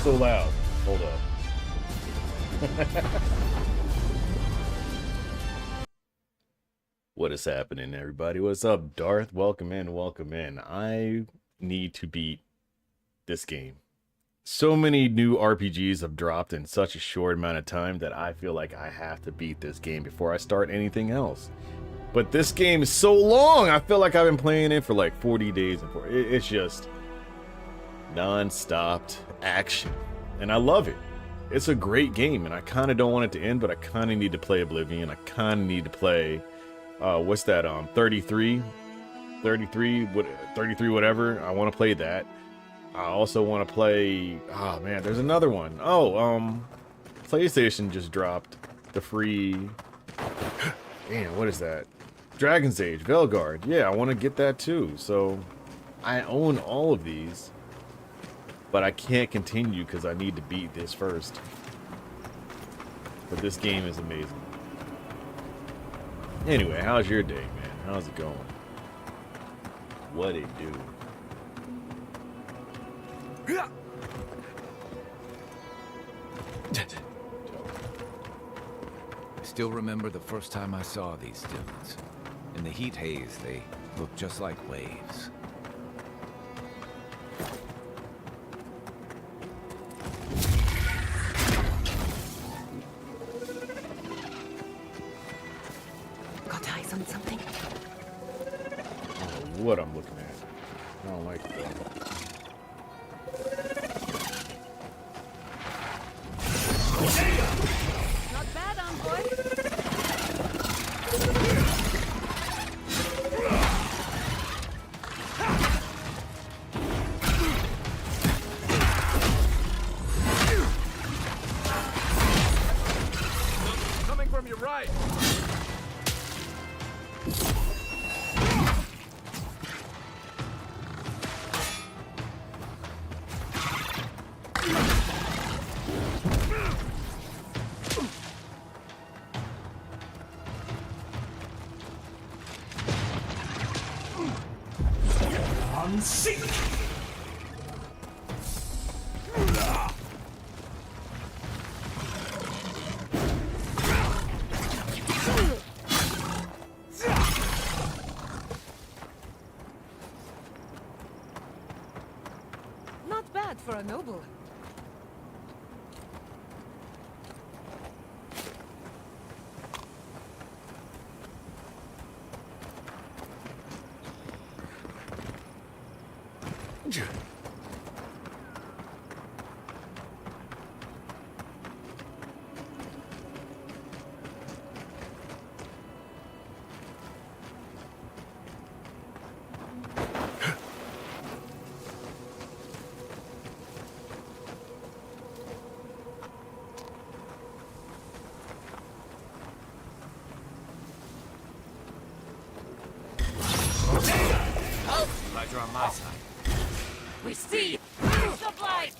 so loud? Hold up. What is happening, everybody? What's up, Darth? Welcome in, welcome in. I need to beat this game. So many new RPGs have dropped in such a short amount of time that I feel like I have to beat this game before I start anything else. But this game is so long. I feel like I've been playing it for like 40 days. It's just non-stop action. And I love it. It's a great game, and I kind of don't want it to end, but I kind of need to play Oblivion. I kind of need to play, what's that, 33, whatever. I want to play that. I also want to play, oh man, there's another one. Oh, PlayStation just dropped the free, damn, what is that? Dragon's Age, Veilguard. Yeah, I want to get that too. So I own all of these, but I can't continue because I need to beat this first. But this game is amazing. Anyway, how's your day, man? How's it going? What it do? I still remember the first time I saw these dunes. In the heat haze, they looked just like waves. Got eyes on something? What I'm looking at. I don't like it. Not bad, envoy. Coming from your right! Not bad for a noble. Glad you're on my side. We see the light.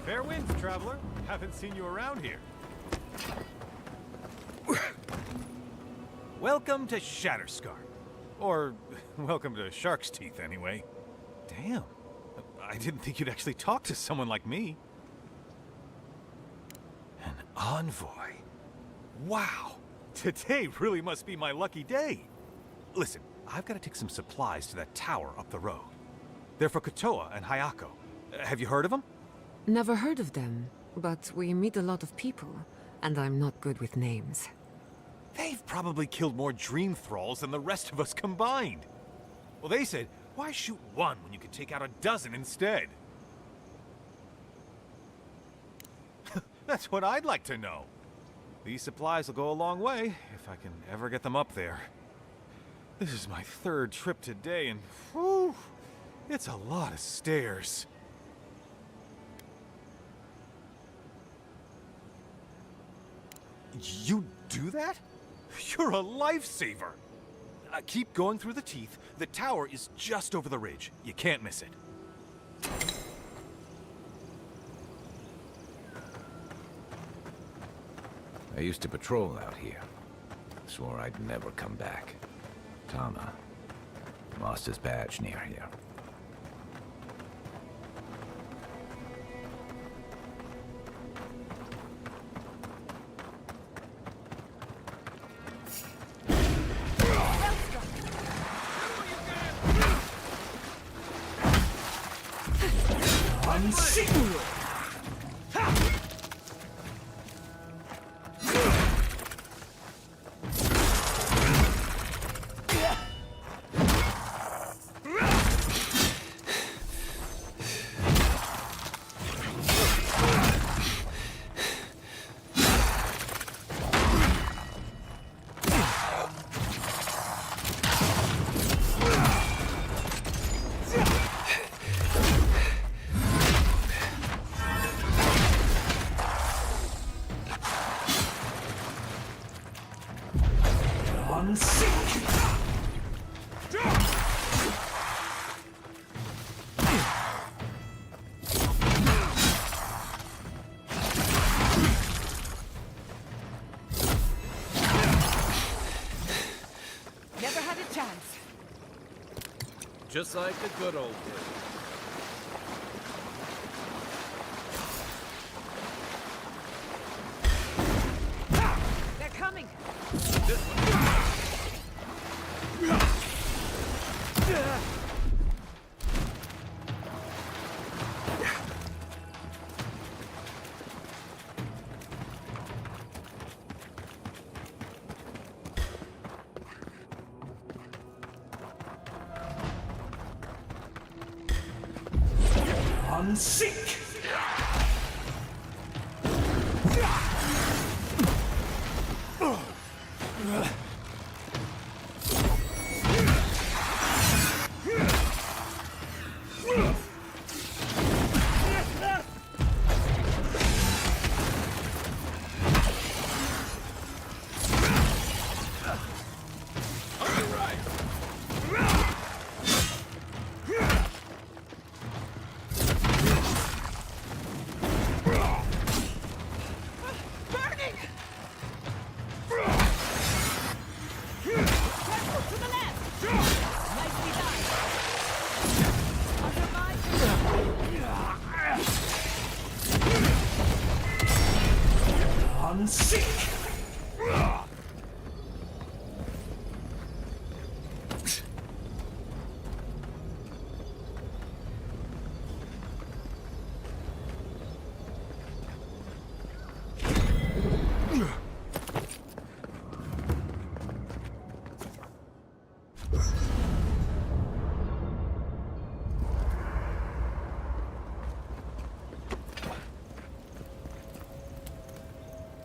Fair winds, traveler. Haven't seen you around here. Welcome to Shatterscar. Or, welcome to Shark's Teeth, anyway. Damn. I didn't think you'd actually talk to someone like me. An envoy. Wow. Today really must be my lucky day. Listen, I've got to take some supplies to that tower up the road. They're for Kotoa and Hayako. Have you heard of them? Never heard of them, but we meet a lot of people, and I'm not good with names. They've probably killed more dream thralls than the rest of us combined. Well, they said, why shoot one when you could take out a dozen instead? That's what I'd like to know. These supplies will go a long way if I can ever get them up there. This is my 3rd trip today, and whew, it's a lot of stairs. You do that? You're a lifesaver! Keep going through the teeth. The tower is just over the ridge. You can't miss it. I used to patrol out here. Swore I'd never come back. Tama lost his badge near here. Never had a chance. Just like the good old days. They're coming.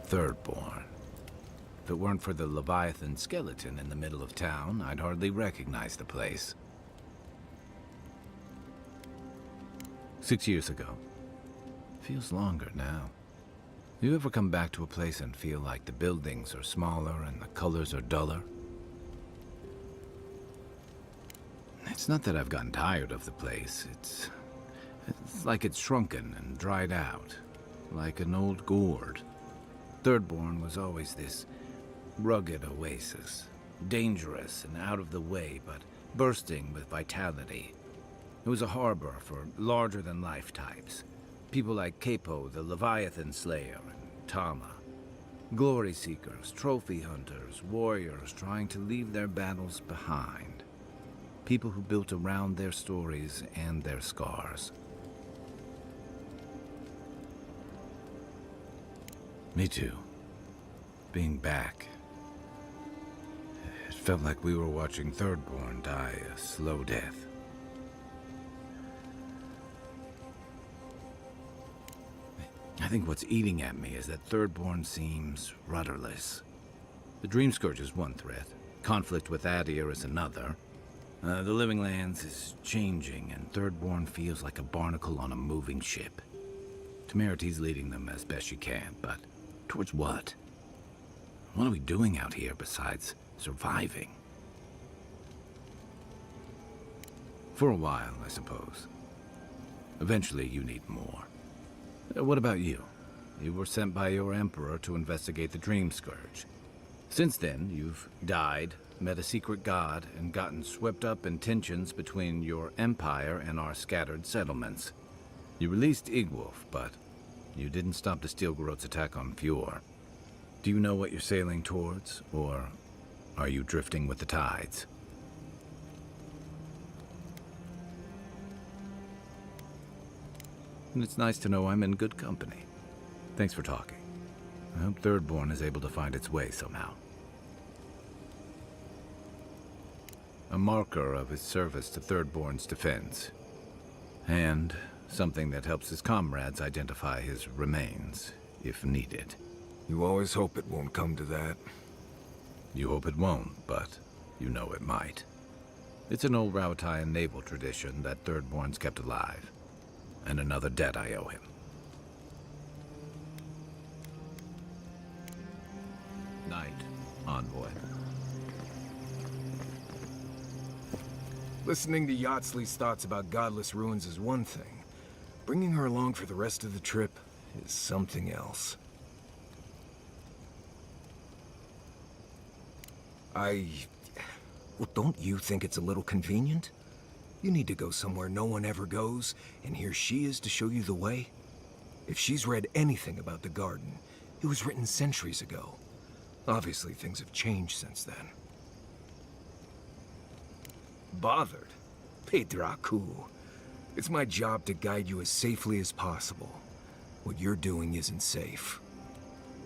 Thirdborn. If it weren't for the Leviathan skeleton in the middle of town, I'd hardly recognize the place. 6 years ago. Feels longer now. You ever come back to a place and feel like the buildings are smaller and the colors are duller? It's not that I've gotten tired of the place. It's like it's shrunken and dried out, like an old gourd. Thirdborn was always this rugged oasis, dangerous and out of the way, but bursting with vitality. It was a harbor for larger-than-life types. People like Capo, the Leviathan Slayer, and Tama. Glory seekers, trophy hunters, warriors trying to leave their battles behind. People who built around their stories and their scars. Me too. Being back. It felt like we were watching Thirdborn die a slow death. think what's eating at me is that Thirdborn seems rudderless. The Dream Scourge is one threat. Conflict with Adir is another. The Living Lands is changing, and Thirdborn feels like a barnacle on a moving ship. Temerity's leading them as best she can, but towards what? What are we doing out here besides surviving? For a while, I suppose. Eventually, you need more. What about you? You were sent by your Emperor to investigate the Dream Scourge. Since then, you've died, met a secret god, and gotten swept up in tensions between your empire and our scattered settlements. You released Igwolf, but you didn't stop the Steel-Garot's attack on Fjord. Do you know what you're sailing towards, or are you drifting with the tides? And it's nice to know I'm in good company. Thanks for talking. I hope Thirdborn is able to find its way somehow. A marker of his service to Thirdborn's defense. And something that helps his comrades identify his remains, if needed. You always hope it won't come to that. You hope it won't, but you know it might. It's an old Rautian naval tradition that Thirdborn's kept alive. And another debt I owe him. Night, Envoy. Listening to Yatsley's thoughts about godless ruins is one thing. Bringing her along for the rest of the trip is something else. Well, don't you think it's a little convenient? You need to go somewhere no one ever goes, and here she is to show you the way? If she's read anything about the garden, it was written centuries ago. Obviously, things have changed since then. Bothered? Pedraku. It's my job to guide you as safely as possible. What you're doing isn't safe.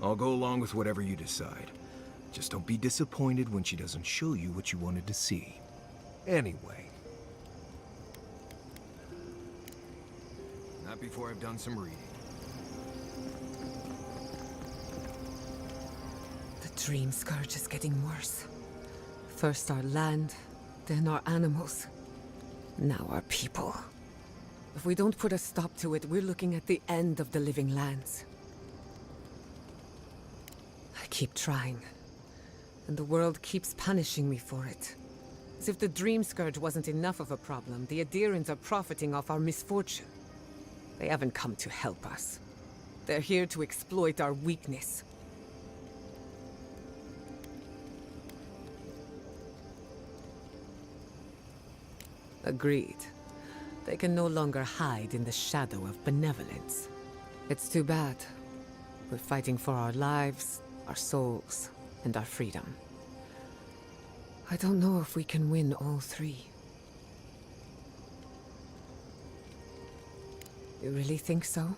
I'll go along with whatever you decide. Just don't be disappointed when she doesn't show you what you wanted to see. Anyway. Not before I've done some reading. The Dream Scourge is getting worse. First our land, then our animals. Now our people. If we don't put a stop to it, we're looking at the end of the Living Lands. I keep trying, and the world keeps punishing me for it. As if the Dream Scourge wasn't enough of a problem, the Adirans are profiting off our misfortune. They haven't come to help us. They're here to exploit our weakness. Agreed. They can no longer hide in the shadow of benevolence. It's too bad. We're fighting for our lives, our souls, and our freedom. I don't know if we can win all three. You really think so?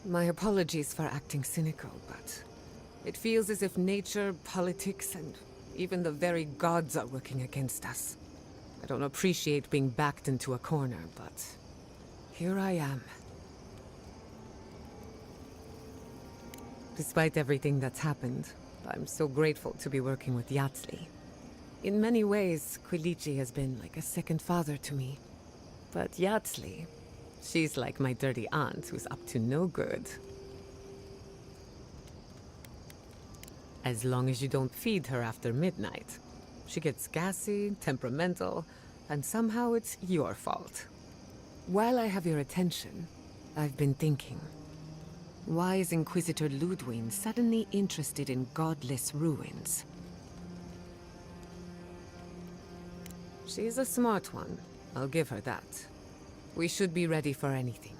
My apologies for acting cynical, but it feels as if nature, politics, and even the very gods are working against us. I don't appreciate being backed into a corner, but here I am. Despite everything that's happened, I'm so grateful to be working with Yatsley. In many ways, Quilichi has been like a second father to me. But Yatsley, she's like my dirty aunt who's up to no good. As long as you don't feed her after midnight. She gets gassy, temperamental, and somehow it's your fault. While I have your attention, I've been thinking. Why is Inquisitor Ludwig suddenly interested in godless ruins? She's a smart one, I'll give her that. We should be ready for anything.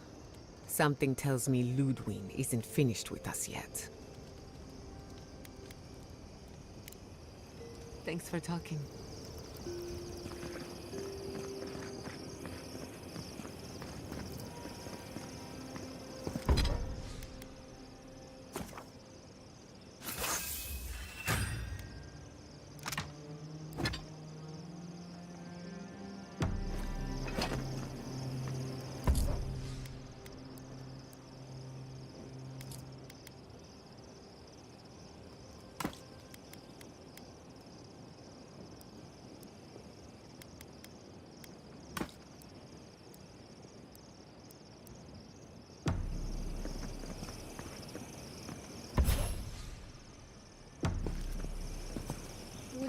Something tells me Ludwig isn't finished with us yet. Thanks for talking.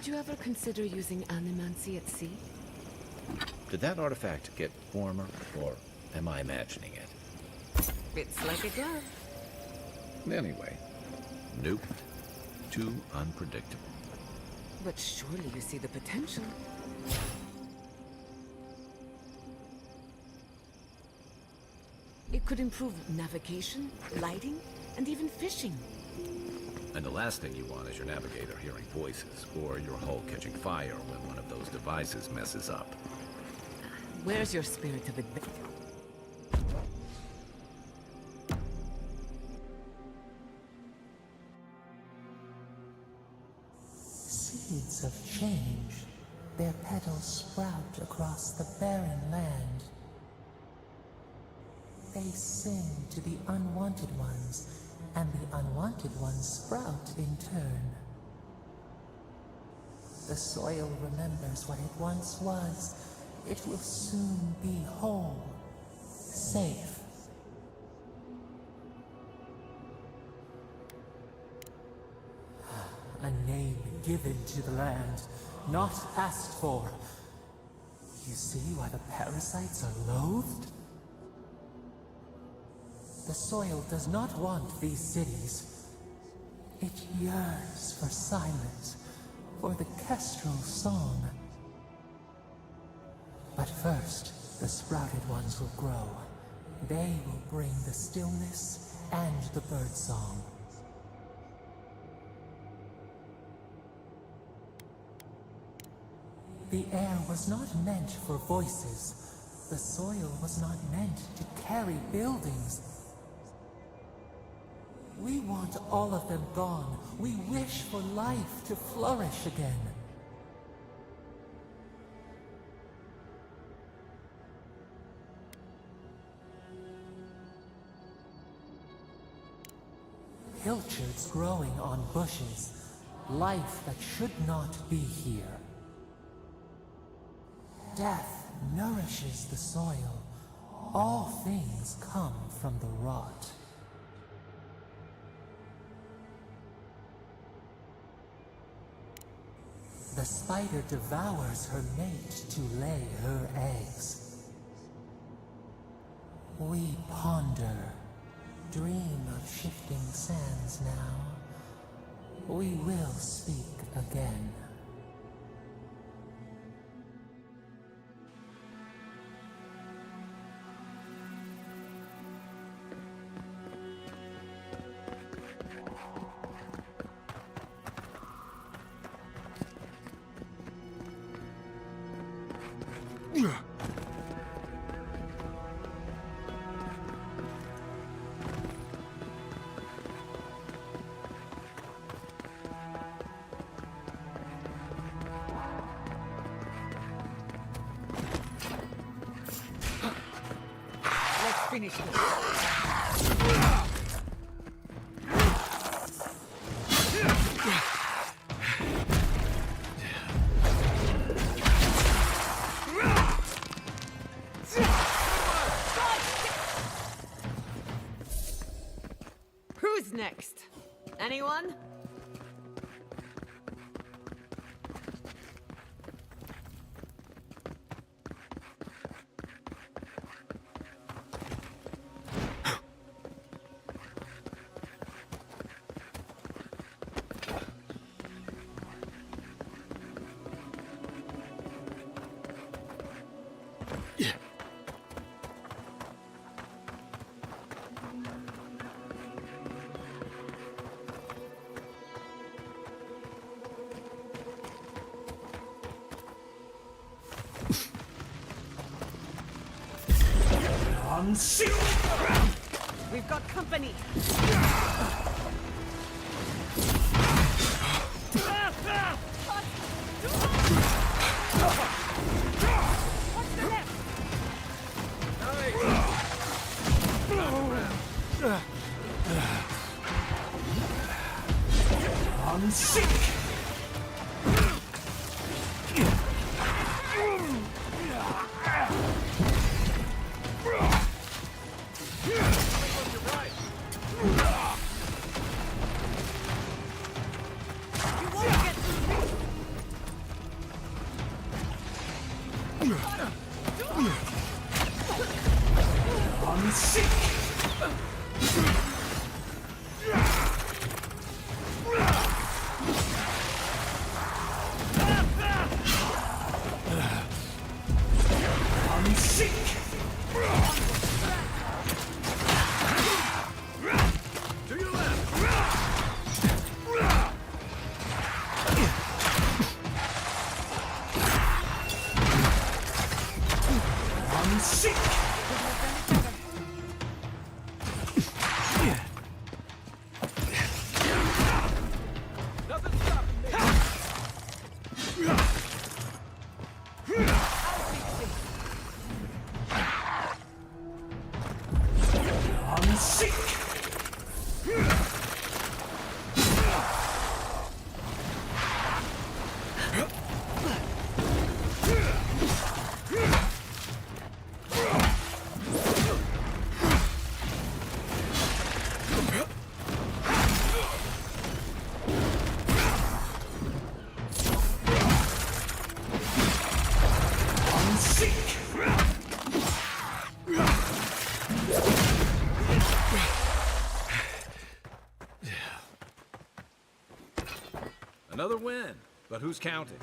you ever consider using animancy at sea? Did that artifact get warmer, or am I imagining it? It's like a glove. Anyway, nope. Too unpredictable. But surely you see the potential. It could improve navigation, lighting, and even fishing. And the last thing you want is your navigator hearing voices, or your hull catching fire when one of those devices messes up. Where's your spirit of adventure? Seeds of change, their petals sprout across the barren land. They sing to the unwanted ones, and the unwanted ones sprout in turn. The soil remembers what it once was. It will soon be whole, safe. A name given to the land, not asked for. You see why the parasites are loathed? The soil does not want these cities. It yearns for silence, for the kestrel song. But first, the sprouted ones will grow. They will bring the stillness and the birdsong. The air was not meant for voices. The soil was not meant to carry buildings. We want all of them gone. We wish for life to flourish again. Pilchards growing on bushes. Life that should not be here. Death nourishes the soil. All things come from the rot. The spider devours her mate to lay her eggs. We ponder, dream of shifting sands now. We will speak again. Finish this. Who's next? Anyone? We've got company. What's the left? On sick! Another win, but who's counting?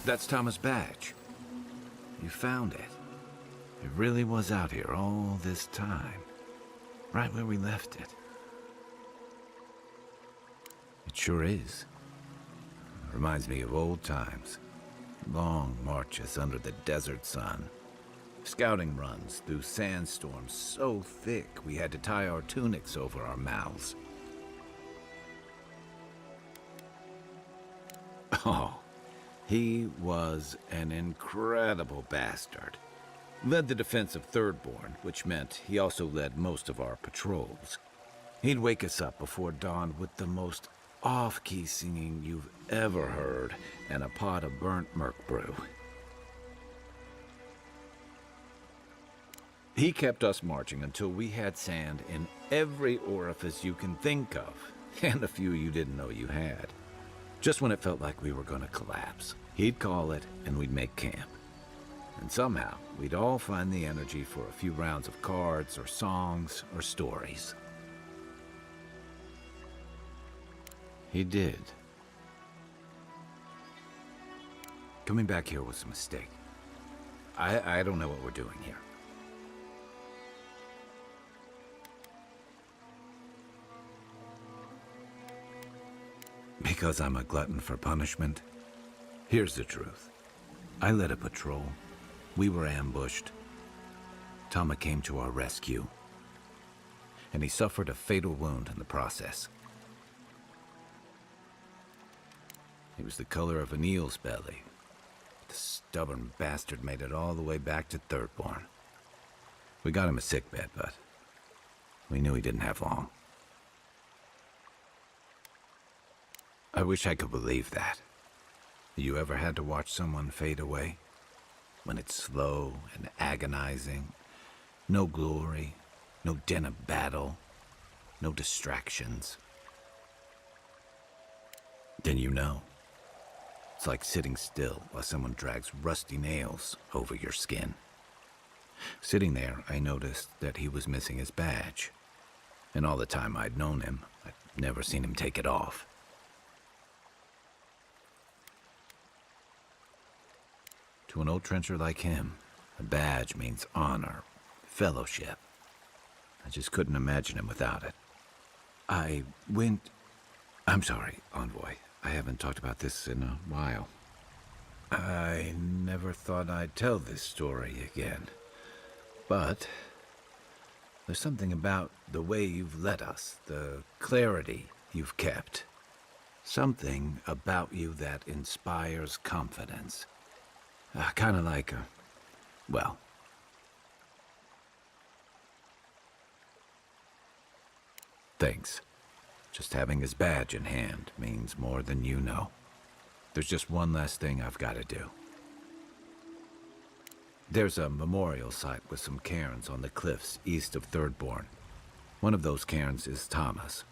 That's Thomas' badge. You found it. It really was out here all this time. Right where we left it. It sure is. Reminds me of old times. Long marches under the desert sun. Scouting runs through sandstorms so thick we had to tie our tunics over our mouths. Oh, he was an incredible bastard. Led the defense of Thirdborn, which meant he also led most of our patrols. He'd wake us up before dawn with the most off-key singing you've ever heard and a pot of burnt merc brew. He kept us marching until we had sand in every orifice you can think of, and a few you didn't know you had. Just when it felt like we were gonna collapse, he'd call it and we'd make camp. And somehow, we'd all find the energy for a few rounds of cards or songs or stories. He did. Coming back here was a mistake. I don't know what we're doing here. Because I'm a glutton for punishment? Here's the truth. I led a patrol. We were ambushed. Tama came to our rescue. And he suffered a fatal wound in the process. He was the color of an eel's belly. The stubborn bastard made it all the way back to Thirdborn. We got him a sickbed, but we knew he didn't have long. I wish I could believe that. You ever had to watch someone fade away? When it's slow and agonizing, no glory, no din of battle, no distractions. Then you know. It's like sitting still while someone drags rusty nails over your skin. Sitting there, I noticed that he was missing his badge. And all the time I'd known him, I'd never seen him take it off. To an old trencher like him, a badge means honor, fellowship. I just couldn't imagine him without it. I'm sorry, Envoy. I haven't talked about this in a while. I never thought I'd tell this story again. But there's something about the way you've led us, the clarity you've kept. Something about you that inspires confidence. Kind of like, well... Thanks. Just having his badge in hand means more than you know. There's just one last thing I've got to do. There's a memorial site with some cairns on the cliffs east of Thirdborn. One of those cairns is Thomas.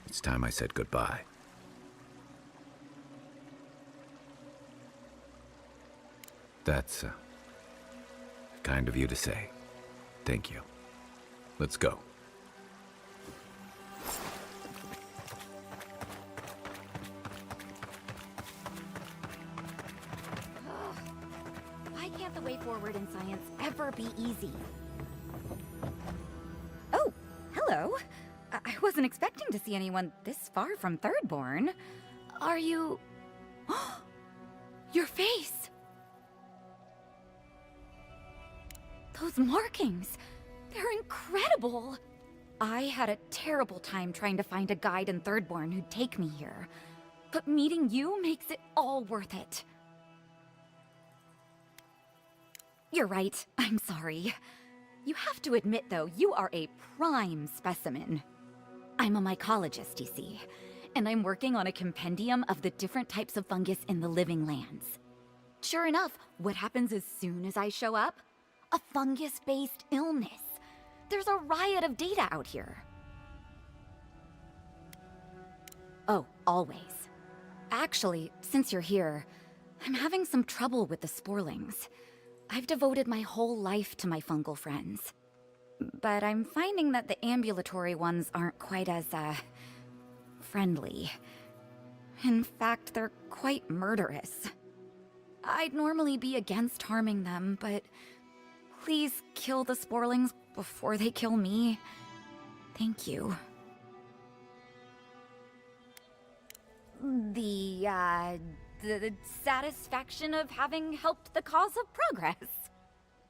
It's time I said goodbye. That's kind of you to say. Thank you. Let's go. Why can't the way forward in science ever be easy? Oh, hello. I wasn't expecting to see anyone this far from Thirdborn. Are you... Your face! Those markings! They're incredible! I had a terrible time trying to find a guide in Thirdborn who'd take me here. But meeting you makes it all worth it. You're right, I'm sorry. You have to admit, though, you are a prime specimen. I'm a mycologist, you see, and I'm working on a compendium of the different types of fungus in the living lands. Sure enough, what happens as soon as I show up? A fungus-based illness. There's a riot of data out here. Oh, always. Actually, since you're here, I'm having some trouble with the sporlings. I've devoted my whole life to my fungal friends. But I'm finding that the ambulatory ones aren't quite as, friendly. In fact, they're quite murderous. I'd normally be against harming them, but please kill the sporlings before they kill me. Thank you. The satisfaction of having helped the cause of progress.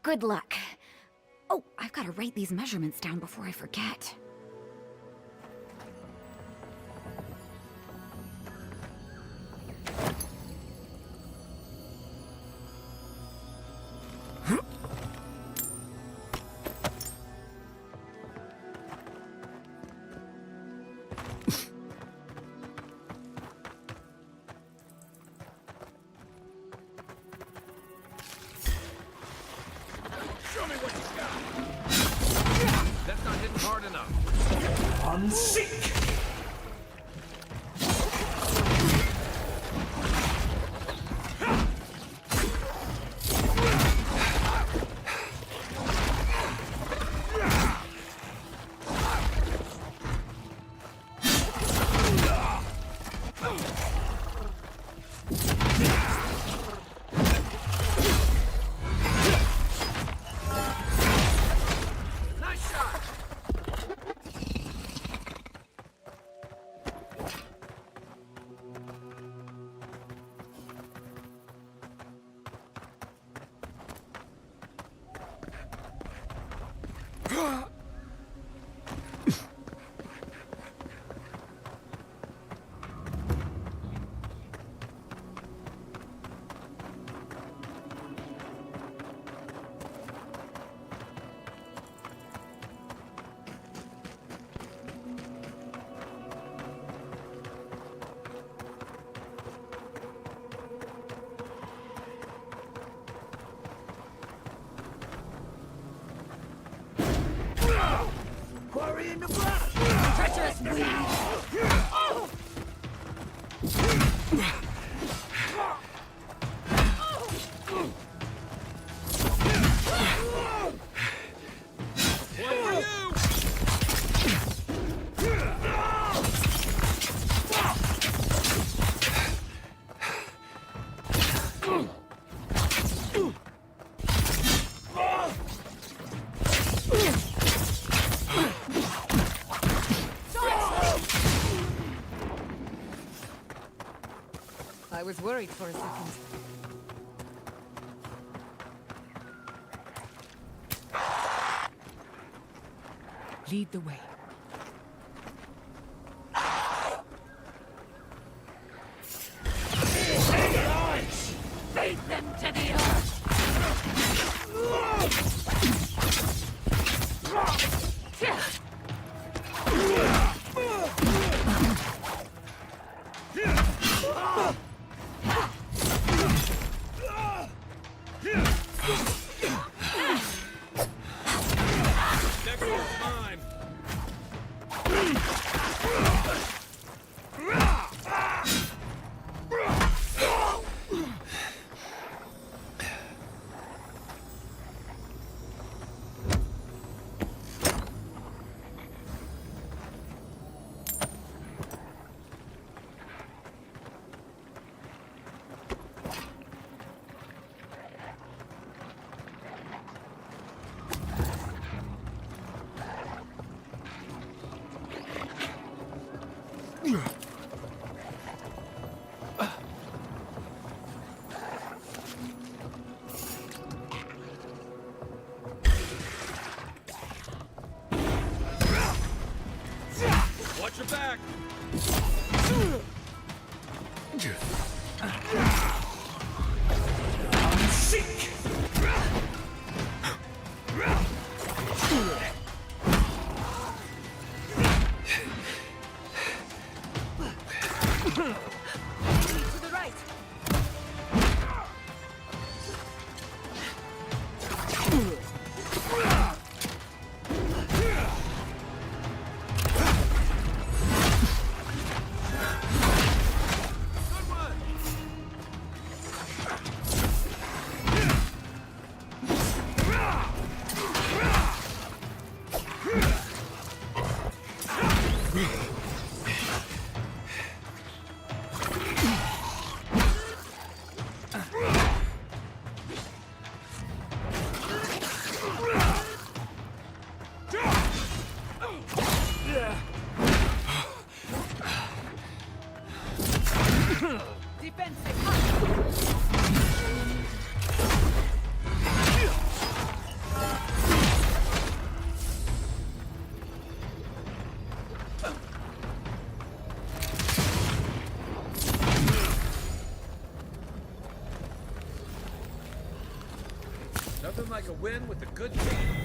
Good luck. Oh, I've got to write these measurements down before I forget. That's not hitting hard enough. Treacherous weed! I was worried for a second. Lead the way. Beat them to the earth! Next one's mine. Watch your back. To the right. Nothing like a win with a good team.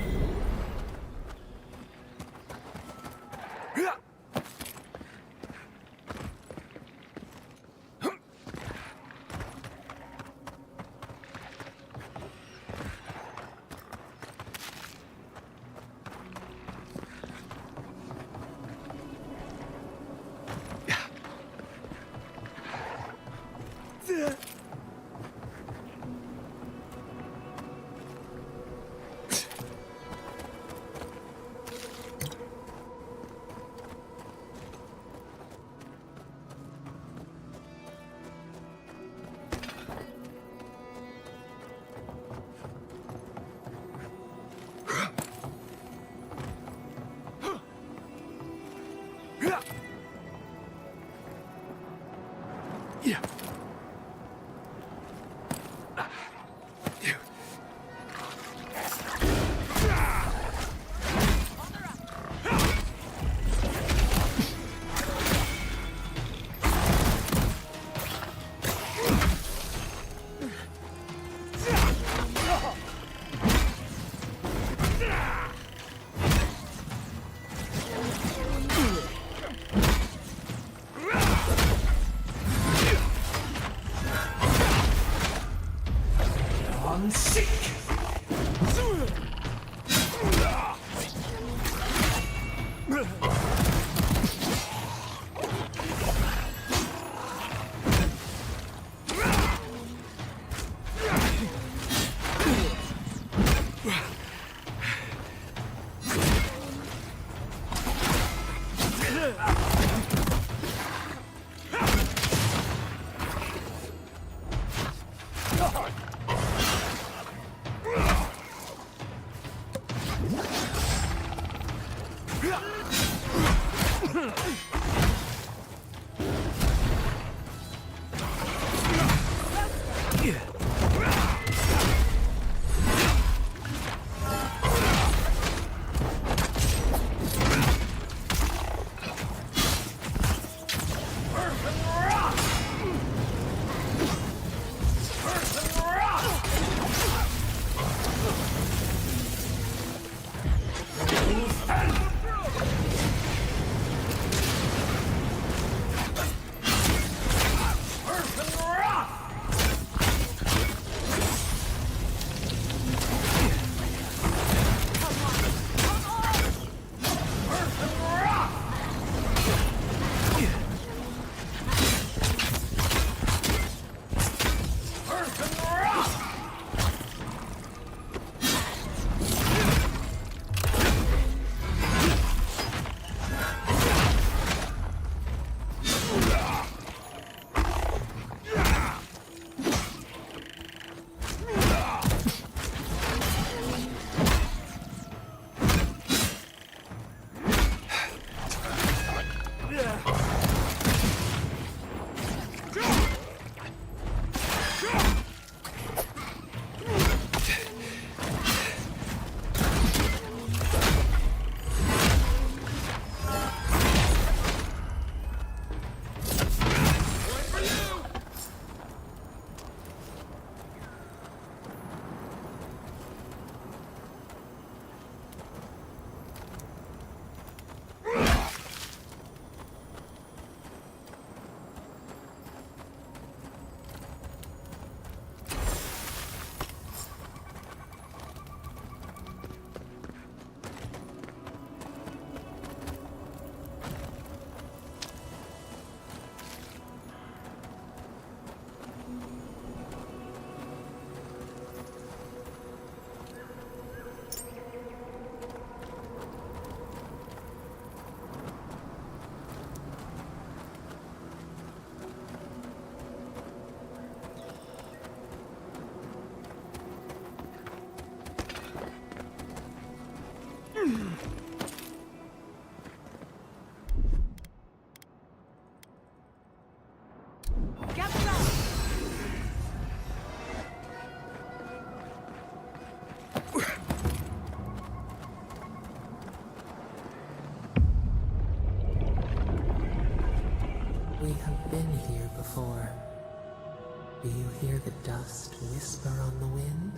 Do you hear the dust whisper on the wind?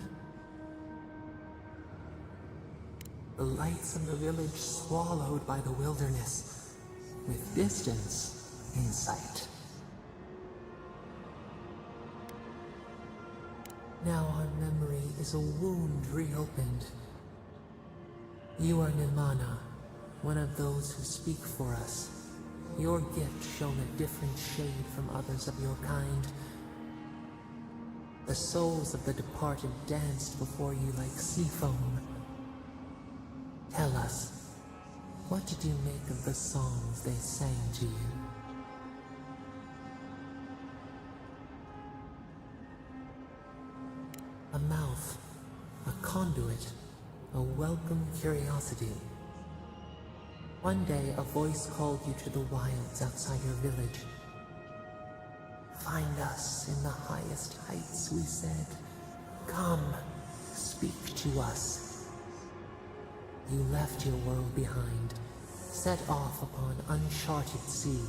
The lights of the village swallowed by the wilderness, with distance in sight. Now our memory is a wound reopened. You are Nimana, one of those who speak for us. Your gift shone a different shade from others of your kind. The souls of the departed danced before you like sea foam. Tell us, what did you make of the songs they sang to you? A mouth, a conduit, a welcome curiosity. One day, a voice called you to the wilds outside your village. Find us in the highest heights, we said. Come, speak to us. You left your world behind, set off upon uncharted sea.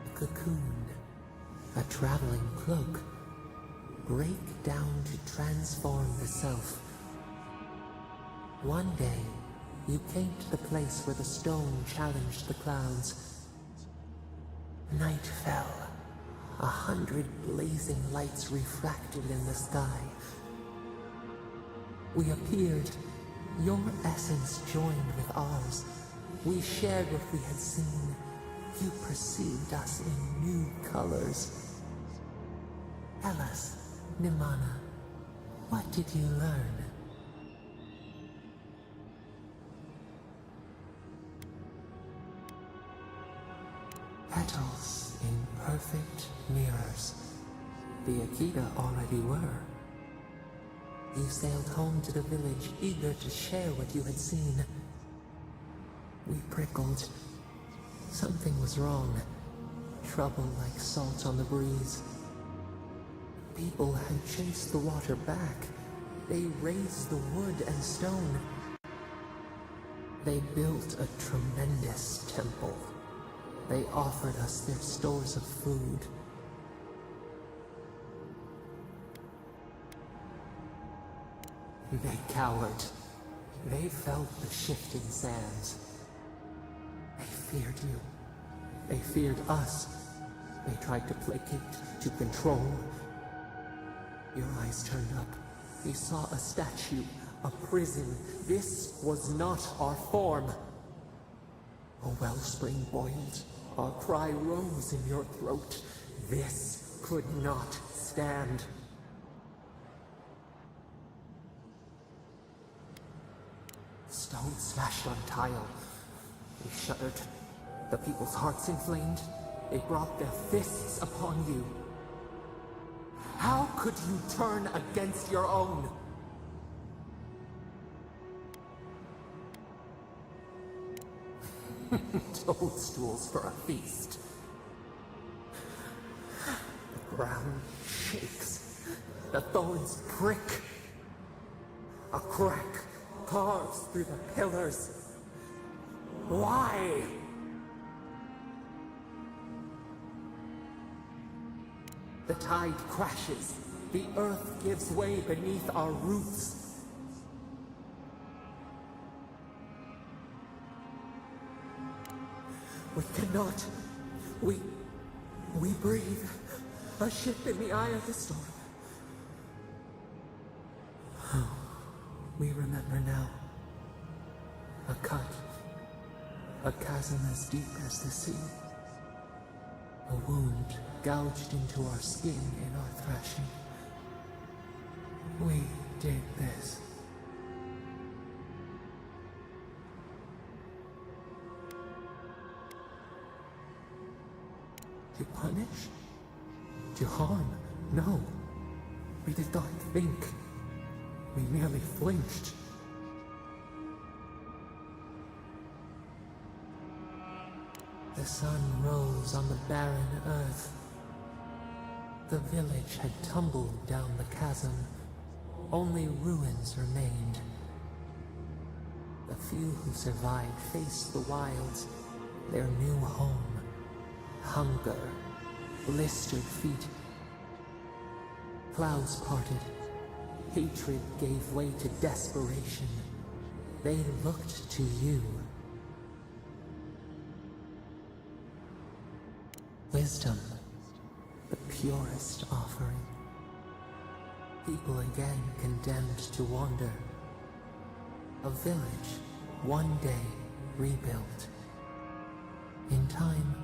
A cocoon, a traveling cloak, break down to transform the self. One day, you came to the place where the stone challenged the clouds. Night fell. 100 blazing lights refracted in the sky. We appeared. Your essence joined with ours. We shared what we had seen. You perceived us in new colors. Tell us, Nimana, what did you learn? Petals in perfect mirrors. The Akita already were. You sailed home to the village, eager to share what you had seen. We prickled. Something was wrong. Trouble like salt on the breeze. People had chased the water back. They raised the wood and stone. They built a tremendous temple. They offered us their stores of food. They cowered. They felt the shifting sands. They feared you. They feared us. They tried to placate, to control. Your eyes turned up. You saw a statue, a prison. This was not our form. A wellspring boiled. Our cry rose in your throat. This could not stand. Stone smashed on tile. We shuddered. The people's hearts inflamed. They brought their fists upon you. How could you turn against your own? Toadstools for a feast. The ground shakes. The thorns prick. A crack carves through the pillars. Why? The tide crashes. The earth gives way beneath our roots. We cannot. We breathe. A ship in the eye of the storm. We remember now. A cut. A chasm as deep as the sea. A wound gouged into our skin in our thrashing. We did this. To punish? To harm? No. We did not think. We merely flinched. The sun rose on the barren earth. The village had tumbled down the chasm. Only ruins remained. The few who survived faced the wilds, their new home. Hunger, blistered feet. Clouds parted. Hatred gave way to desperation. They looked to you. Wisdom, the purest offering. People again condemned to wander. A village, one day rebuilt. In time,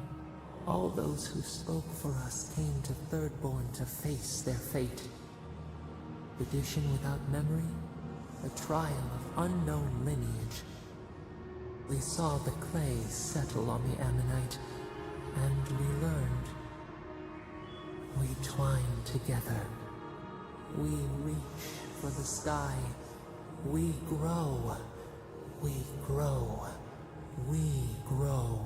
all those who spoke for us came to Thirdborn to face their fate. Tradition without memory, a trial of unknown lineage. We saw the clay settle on the Ammonite, and we learned. We twine together. We reach for the sky. We grow. We grow. We grow.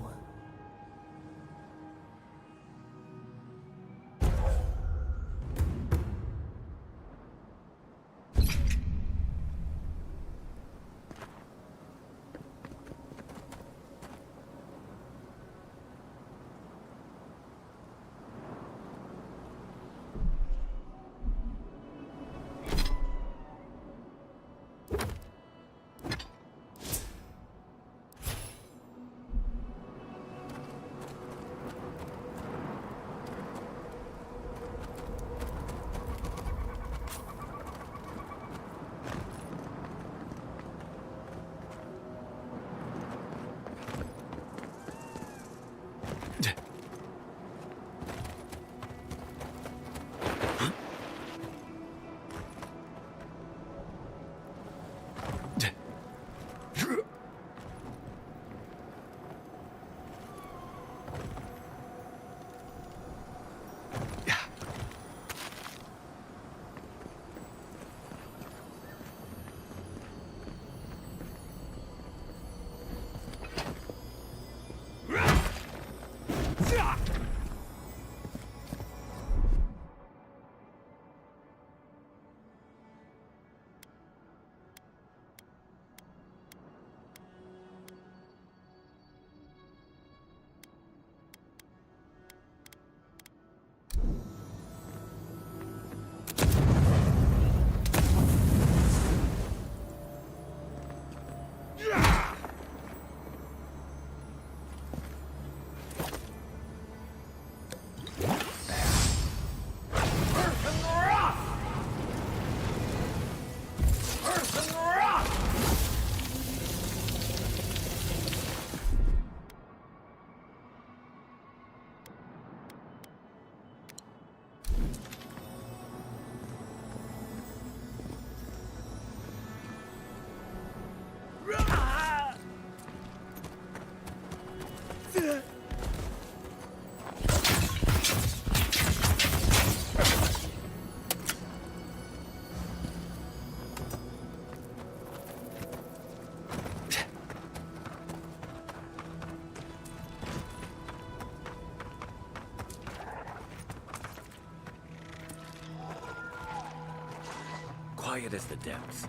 Quiet as the depths.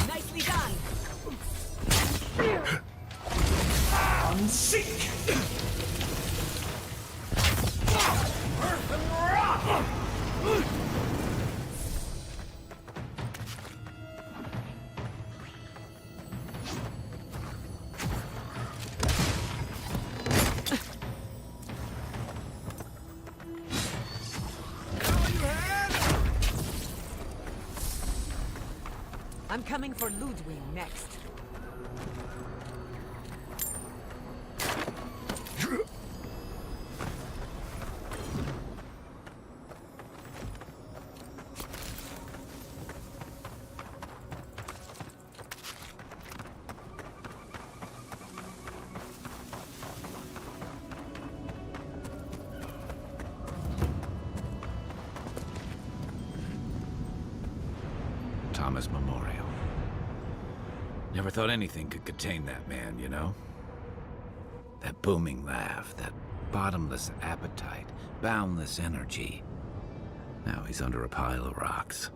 Nicely done. Unseek! I'm coming for Ludwig next. Thomas Memorial. Never thought anything could contain that man, you know? That booming laugh, that bottomless appetite, boundless energy. Now he's under a pile of rocks.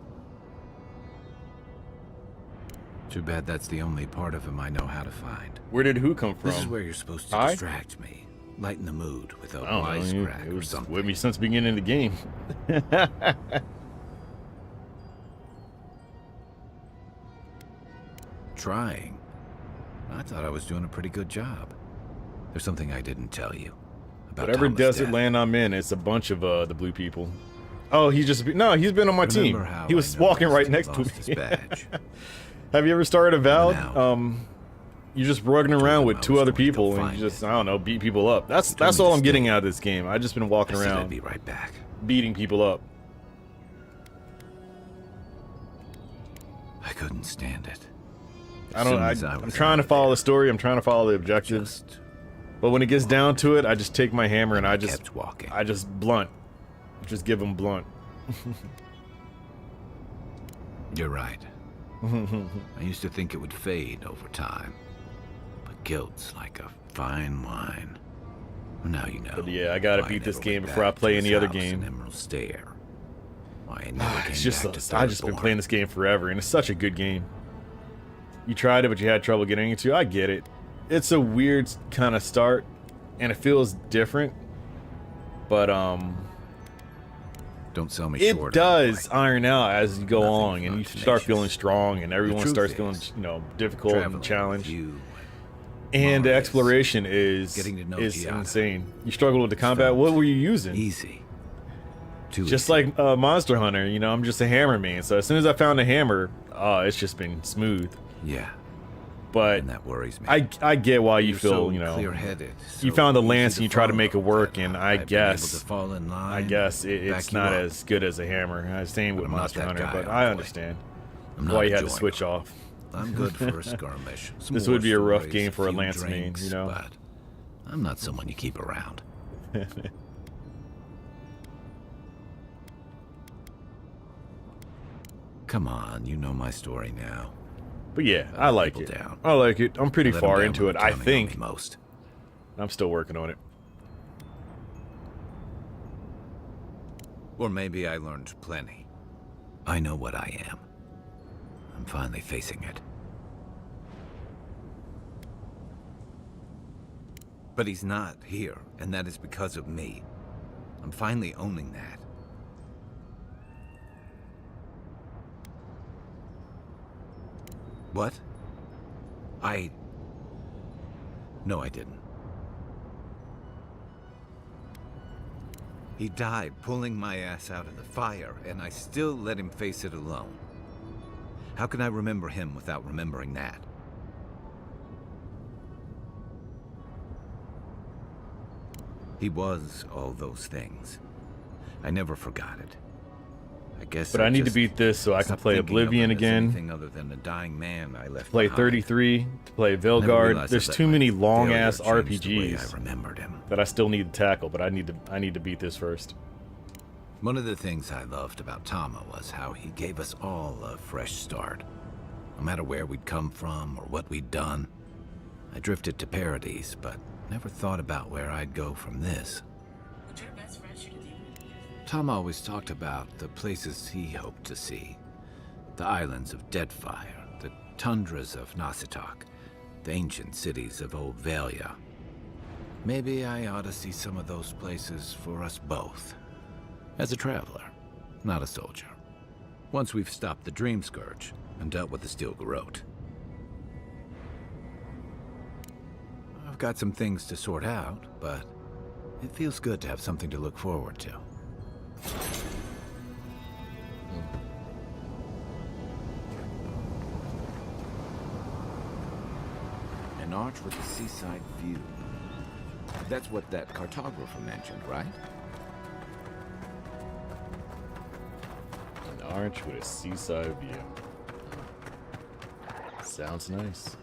Too bad that's the only part of him I know how to find. Where did who come from? This is where you're supposed to Hi? distract me. Lighten the mood with a I don't know. wisecrack It or was something. with me since the beginning of the game. Trying. I thought I was doing a pretty good job. There's something I didn't tell you. About Whatever Thomas' desert death. land I'm in, it's a bunch of the blue people. Oh, he's been on my team. Remember how He was I walking right noticed next he to lost me. his badge? Have you ever started Avowed? Now. You're just running around him with I two was other going to go people and find you just, it. I don't know, beat people up. That's Told me all to I'm getting stay. out of this game. I've just been walking I said I'd around be right back. beating people up. I couldn't stand it. I'm trying to follow the story. I'm trying to follow the objectives. But when it gets down to it, I just take my hammer and I kept walking. I just blunt. Just give them blunt. You're right. I used to think it would fade over time. But guilt's like a fine wine. Well, now you know. But yeah, I gotta why beat this never game went before I back play to any his other house game. in Emerald Stair. Why I never came It's just back to I just been Thirdborn. playing this game forever, and it's such a good game. You tried it, but you had trouble getting into. I get it. It's a weird kind of start, and it feels different. But Don't sell me it short. does iron out as you go Nothing on, and fun you to start mention. feeling strong, and everyone truth starts is, feeling, difficult Traveling and challenged. with you And the Mars, exploration is getting to know is Giada. insane. You struggle with the combat. Felt What were you using? easy. Too Just easy. like Monster Hunter, I'm just a hammer man. So as soon as I found a hammer, it's just been smooth. Yeah, But and that worries me. I get why you You're feel, so clear-headed. you so found the easy lance and you try to follow, make it work, that and I've been able to fall in line, I guess it's back you not up. as good as a hammer. I same with I'm not Monster that Hunter, guy, but I'm I boy. understand I'm why not you a had to joiner. switch off. I'm good for a skirmish. Some This war would be a rough stories, game for a few lance main, drinks, but I'm not someone you keep around. Come on, you know my story now. But yeah, I like it. people down. I like it. I'm pretty Let 'em far down into when it. they're I counting on think. me most. I'm still working on it. Or maybe I learned plenty. I know what I am. I'm finally facing it. But he's not here, and that is because of me. I'm finally owning that. What? No, I didn't. He died pulling my ass out of the fire, and I still let him face it alone. How can I remember him without remembering that? He was all those things. I never forgot it. I guess. But I need to just beat this so I can stopped play thinking of Oblivion him as again. anything other than a dying man I left Play behind. 33, to play Never Veilguard. realized There's that too my many long failure ass changed the way I RPGs remembered him. that I still need to tackle, but I need to beat this first. One of the things I loved about Tama was how he gave us all a fresh start. No matter where we'd come from or what we'd done. I drifted to Paradise, but never thought about where I'd go from this. Tama always talked about the places he hoped to see. The islands of Deadfire, the tundras of Nasitok, the ancient cities of Old Velia. Maybe I ought to see some of those places for us both. As a traveler, not a soldier. Once we've stopped the Dream Scourge and dealt with the Steel Garrote. I've got some things to sort out, but it feels good to have something to look forward to. An arch with a seaside view. That's what that cartographer mentioned, right? An arch with a seaside view. Sounds nice.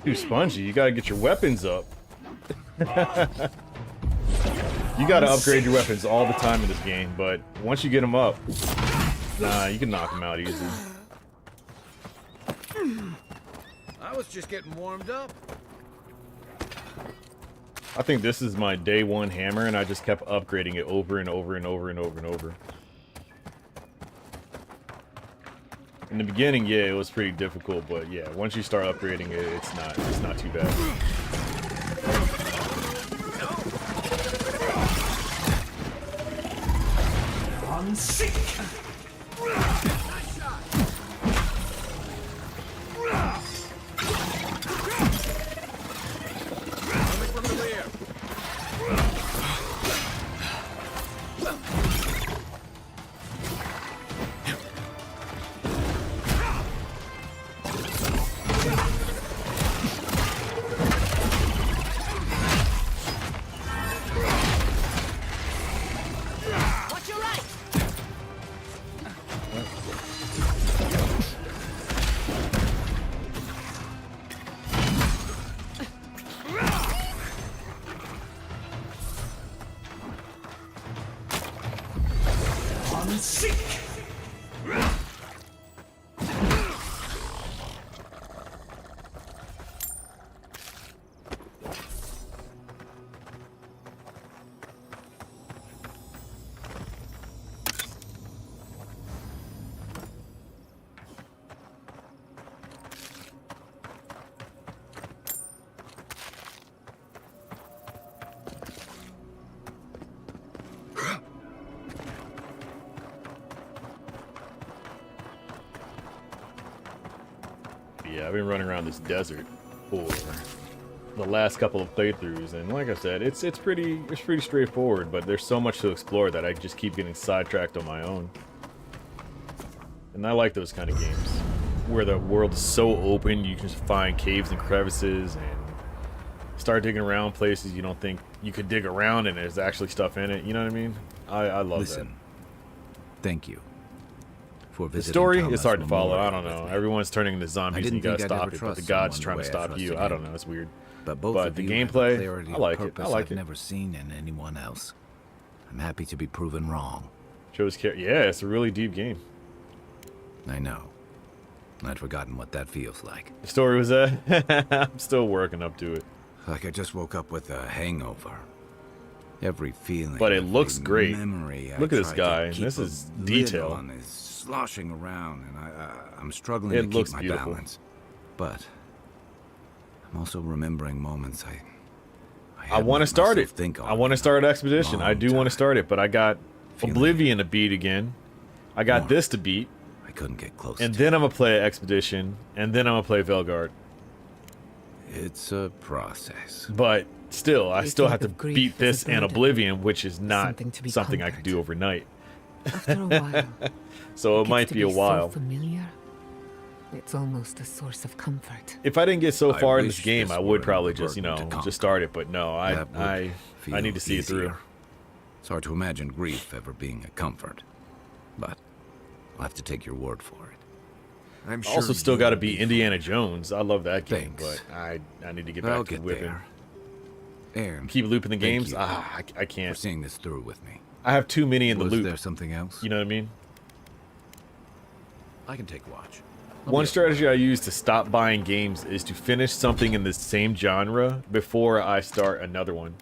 Too spongy, you gotta get your weapons up. You gotta upgrade your weapons all the time in this game, but once you get them up, nah, you can knock them out easy. I was just getting warmed up. I think this is my day one hammer, and I just kept upgrading it over and over and over and over and over. In the beginning, yeah, it was pretty difficult, but yeah, once you start upgrading it, it's not too bad. On sick. Yeah, I've been running around this desert for the last couple of playthroughs, and like I said, it's pretty straightforward, but there's so much to explore that I just keep getting sidetracked on my own. And I like those kind of games where the world is so open, you can just find caves and crevices and start digging around places you don't think you could dig around, and there's actually stuff in it. You know what I mean? I love that. Thank you. The story is hard to follow. I don't know. Everyone's turning into zombies and you gotta stop it, but the god's trying to stop you. I don't know. It's weird. But both But of the you have a gameplay, clarity I of like it. I purpose like I've it. never seen in anyone else. I'm happy to be proven wrong. Yeah, it's a really deep game. I know. I'd forgotten what that feels like. The story was I'm still working up to it. Like I just woke up with a hangover. Every feeling. But it every looks great. Memory Look at this I tried to guy. keep This a is lid detail. on is sloshing around, and I'm struggling It to keep looks my beautiful. balance. But I'm also remembering moments I want to start it. Think I want to start Expedition. I do want to start it, but I got Oblivion to beat again. I got this to beat. I couldn't get close. And then I'm going to play Expedition. And then I'm going to play Velgard. It's a process. But still, I You still think have to of grief beat as a this and burden, Oblivion, which is not something to be something I can conquered. do overnight. After a while, So it gets might to be a so while. familiar. It's almost a source of comfort. If I didn't get so I far in this wish game, this I would weren't probably a just, burden to conquer. just start it. But no, That would I feel need to see it through. easier. It's hard to imagine grief ever being a comfort, but I'll have to take your word for it. I'm sure Also, still you got to will be be Indiana Jones. I love that game, Thanks. but I need to get I'll back to get whipping. there. And Keep looping the thank games. you I for can't. seeing this through with me. I have too many in the Was loop. there something else? You know what I mean? I can take watch. One strategy I use to stop buying games is to finish something in the same genre before I start another one.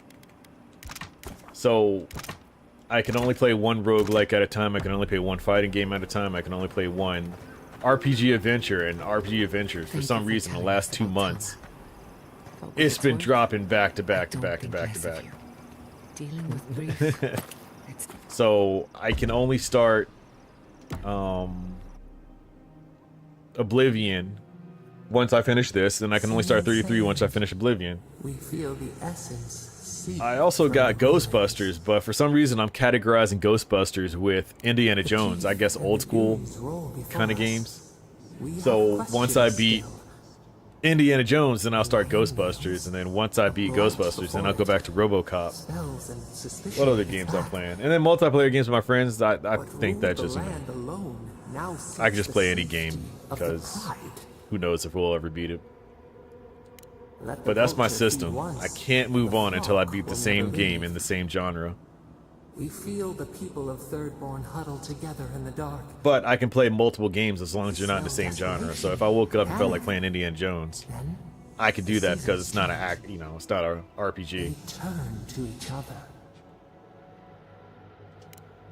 So I can only play one roguelike at a time. I can only play one fighting game at a time. I can only play one RPG adventure, and RPG adventures for some reason the last 2 months it's been dropping back to back to back to back to back. Dealing with grief. So I can only start Oblivion once I finish this, and I can only start 33 once I finish Oblivion. We feel the essence. I also got Ghostbusters, but for some reason I'm categorizing Ghostbusters with Indiana Jones, I guess old school kind of games. So once I beat Indiana Jones, then I'll start Ghostbusters, and then once I beat Ghostbusters, then I'll go back to RoboCop. What other games I'm playing? And then multiplayer games with my friends, I think that's just I can just play any game, because who knows if we'll ever beat it. But that's my system. I can't move on until I beat the same game in the same genre. We feel the people of Thirdborn huddle together in the dark. But I can play multiple games as long as you're not in the same genre. So if I woke up and felt like playing Indiana Jones, I could do that because it's not it's not a RPG. We turn to each other.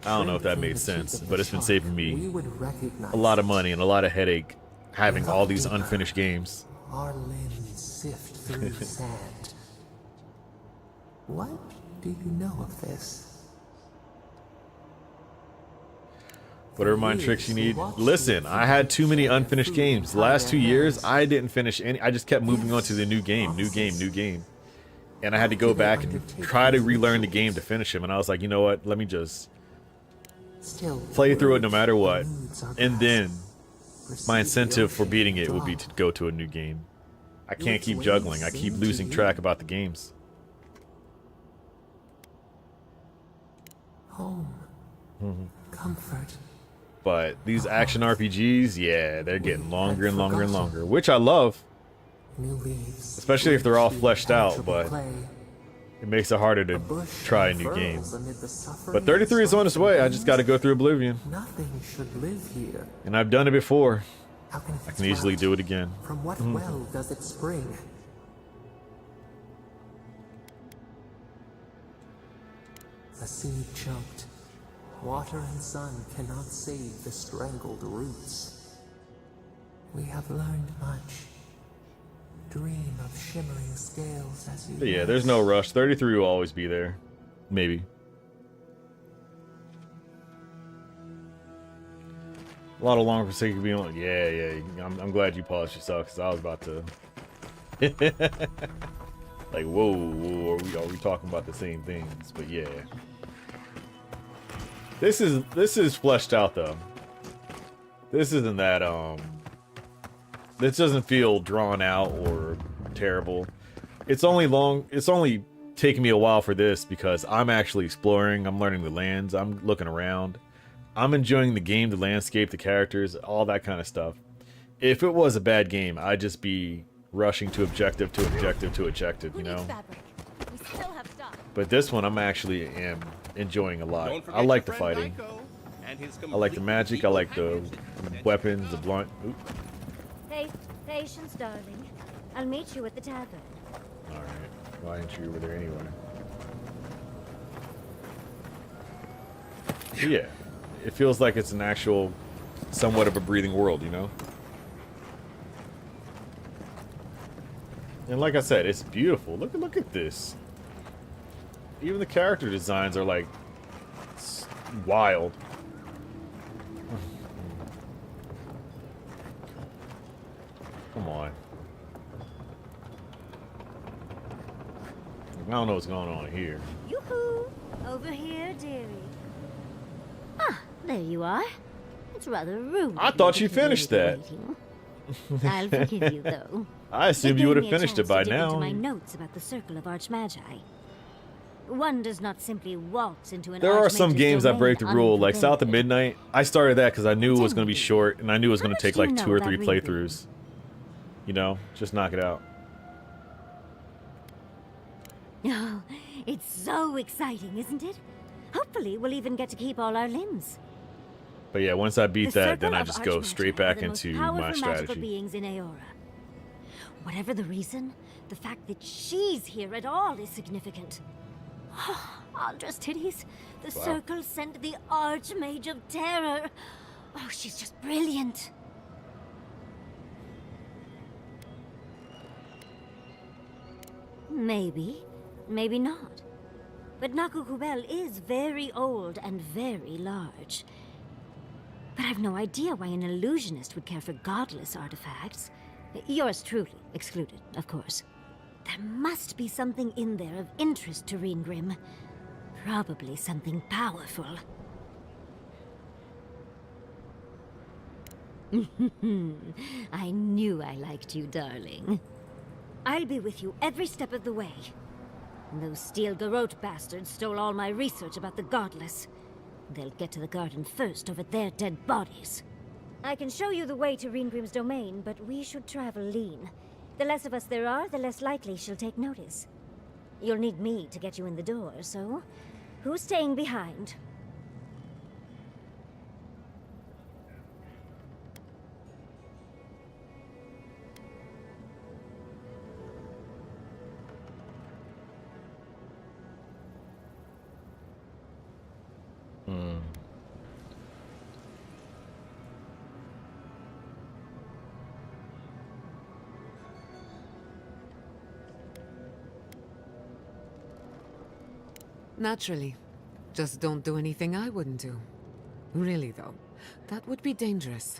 I don't know if that made sense, but it's been saving me a lot of money and a lot of headache having all these unfinished games. Our limbs sift through sand. What do you know of this? Whatever mind tricks you need. Listen, I had too many unfinished games. The last 2 years, I didn't finish any. I just kept moving on to the new game. And I had to go back and try to relearn the game to finish him. And I was like, you know what? Let me just play through it no matter what. And then my incentive for beating it would be to go to a new game. I can't keep juggling. I keep losing track about the games. Home. Comfort. But these action RPGs, yeah, they're getting longer and longer and longer, which I love. Especially if they're all fleshed out, but it makes it harder to try a new game. But 33 is on its way. I just got to go through Oblivion. Nothing should live here. And I've done it before. I can easily do it again. From what well does it spring? The seed choked. Water and sun cannot save the strangled roots. We have learned much. Dream of shimmering scales as you... But yeah, there's no rush. 33 will always be there. Maybe. A lot of long Forsaken being like, yeah. I'm glad you paused yourself, because I was about to... like, whoa, are we talking about the same things? But yeah. This is fleshed out though. This isn't that this doesn't feel drawn out or terrible. It's only taking me a while for this because I'm actually exploring, I'm learning the lands, I'm looking around. I'm enjoying the game, the landscape, the characters, all that kind of stuff. If it was a bad game, I'd just be rushing to objective to objective to objective, you know? But this one I'm actually enjoying a lot. I like the fighting. I like the magic. I like the weapons, the blunt. Oop. Patience, darling. I'll meet you at the tavern. Alright. Why aren't you over there anyway? So yeah. It feels like it's an actual, somewhat of a breathing world, you know? And like I said, it's beautiful. Look at this. Even the character designs are like wild. Come on. I don't know what's going on here. Yoo-hoo! Over here, dearie. Ah, there you are. It's rather rude. I thought you finished that. I'll forgive you, though. I assumed you would have finished it by now. My notes about the Circle of Archmagi. One does not simply waltz into an There are some Archmage's games that domain break the rule, like South of unprepared. Midnight. I started that because I knew it was going to be short, and I knew it was How going to much take do you like know 2 or about 3 Ring playthroughs. You know, just knock it out. Oh, it's so exciting, isn't it? Hopefully, we'll even get to keep all our limbs. But yeah, once I beat The that, then Circle I of just go Archmagia straight are back the most into powerful my magical strategy. beings in Eora. Whatever the reason, the fact that she's here at all is significant. Aldra's titties. The Wow. Circle sent the Archmage of Terror. Oh, she's just brilliant. Maybe, maybe not. But Nakukubel is very old and very large. But I've no idea why an illusionist would care for godless artifacts. Yours truly excluded, of course. There must be something in there of interest to Reengrim. Probably something powerful. I knew I liked you, darling. I'll be with you every step of the way. Those Steel Garrote bastards stole all my research about the Godless. They'll get to the garden first over their dead bodies. I can show you the way to Reengrim's domain, but we should travel lean. The less of us there are, the less likely she'll take notice. You'll need me to get you in the door, so who's staying behind? Naturally. Just don't do anything I wouldn't do. Really, though, that would be dangerous.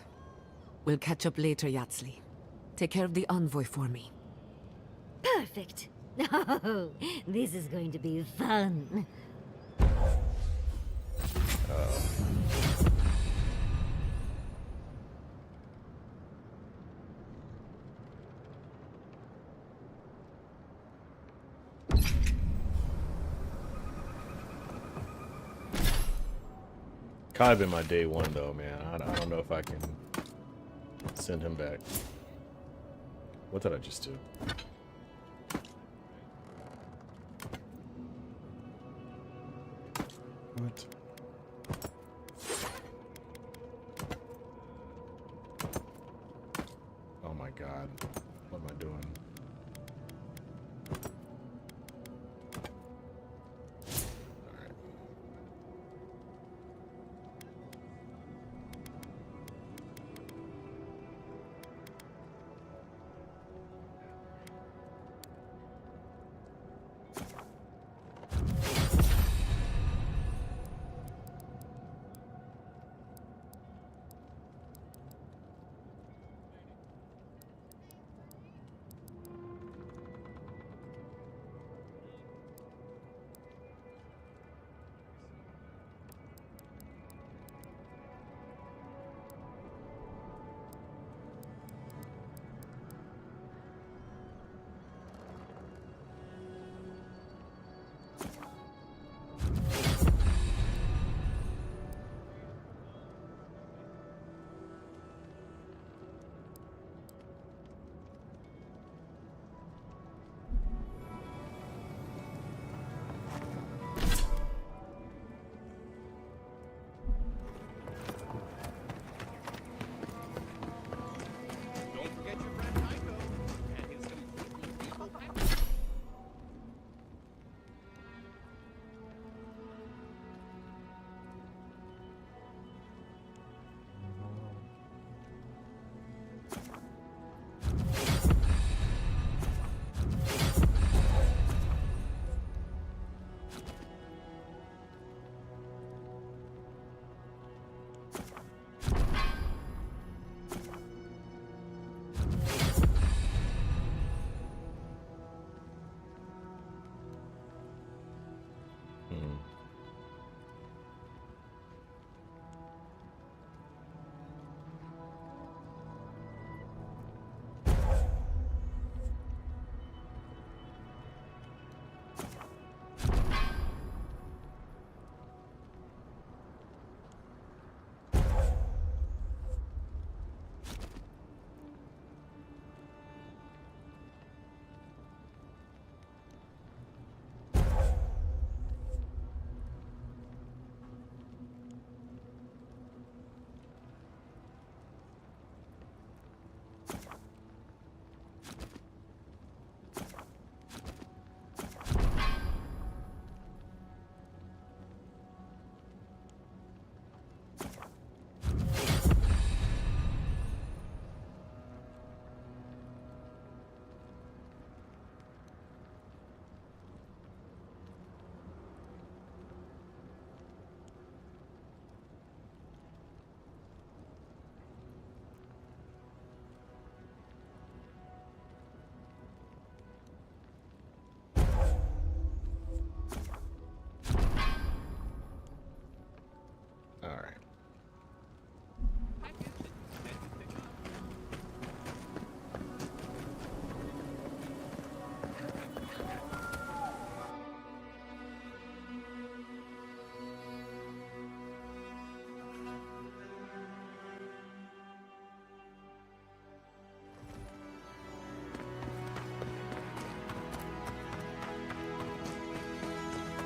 We'll catch up later, Yatsley. Take care of the envoy for me. Perfect. Oh, this is going to be fun. Kind of been my day one though, man. I don't know if I can send him back. What did I just do? What? Oh my god. What am I doing?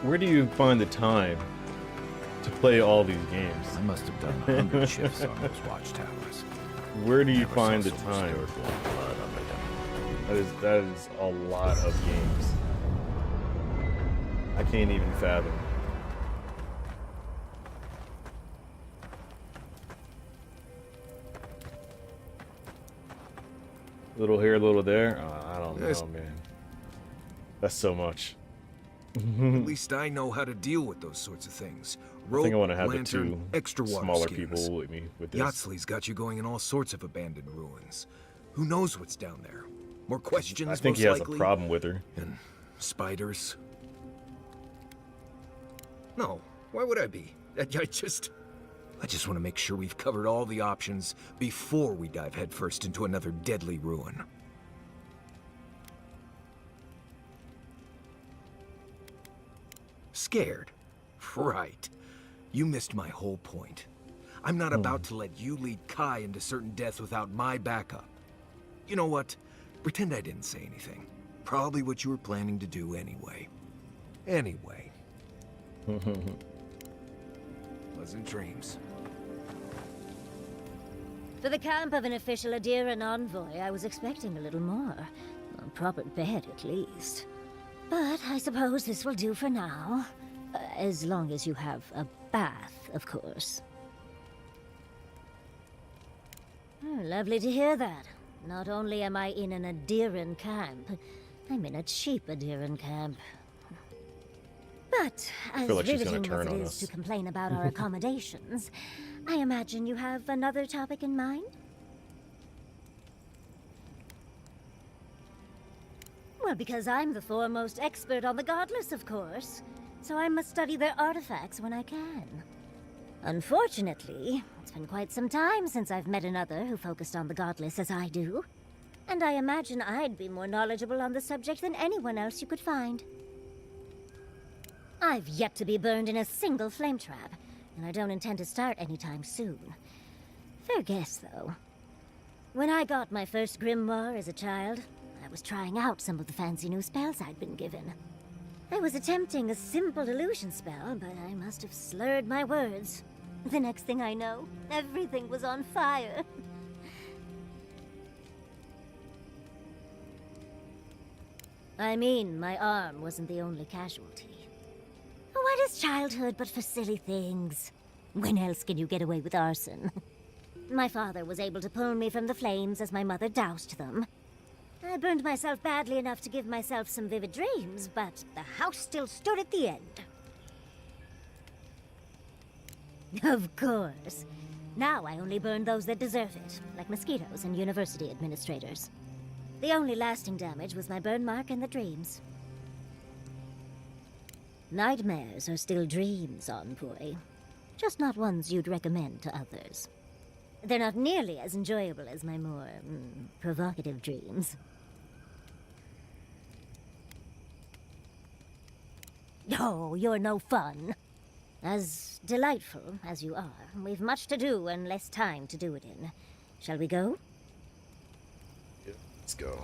Where do you find the time to play all these games? I must have done 100 shifts on those watchtowers. Where do you Never find saw the so much time? dirt and blood under them. That is a lot of games. I can't even fathom. Little here, little there. I don't know, man. That's so much. At least I know how to deal with those sorts of things. Rope, I think I want to have lantern, the two extra water smaller skins. people with me with this. Yatsley's got you going in all sorts of abandoned ruins. Who knows what's down there? More questions, I think most he has likely? a problem with her. And spiders? No, why would I be? I just want to make sure we've covered all the options before we dive headfirst into another deadly ruin. Scared? Right. You missed my whole point. I'm not about to let you lead Kai into certain death without my backup. You know what? Pretend I didn't say anything. Probably what you were planning to do anyway. Anyway. Pleasant dreams. For the camp of an official Adiran envoy, I was expecting a little more. A proper bed, at least. But I suppose this will do for now. As long as you have a bath, of course. Oh, lovely to hear that. Not only am I in an Adiran camp, I'm in a cheap Adiran camp. But as feel like she's gonna riveting as turn it on is us. to complain about our accommodations, I imagine you have another topic in mind? Well, because I'm the foremost expert on the Godless, of course. So I must study their artifacts when I can. Unfortunately, it's been quite some time since I've met another who focused on the Godless as I do. And I imagine I'd be more knowledgeable on the subject than anyone else you could find. I've yet to be burned in a single flame trap, and I don't intend to start anytime soon. Fair guess, though. When I got my first grimoire as a child, I was trying out some of the fancy new spells I'd been given. I was attempting a simple illusion spell, but I must have slurred my words. The next thing I know, everything was on fire. I mean, my arm wasn't the only casualty. What is childhood but for silly things? When else can you get away with arson? My father was able to pull me from the flames as my mother doused them. I burned myself badly enough to give myself some vivid dreams, but the house still stood at the end. Of course. Now I only burn those that deserve it, like mosquitoes and university administrators. The only lasting damage was my burn mark and the dreams. Nightmares are still dreams, envoy. Just not ones you'd recommend to others. They're not nearly as enjoyable as my more, provocative dreams. Oh, you're no fun. As delightful as you are, we've much to do and less time to do it in. Shall we go? Yeah, let's go.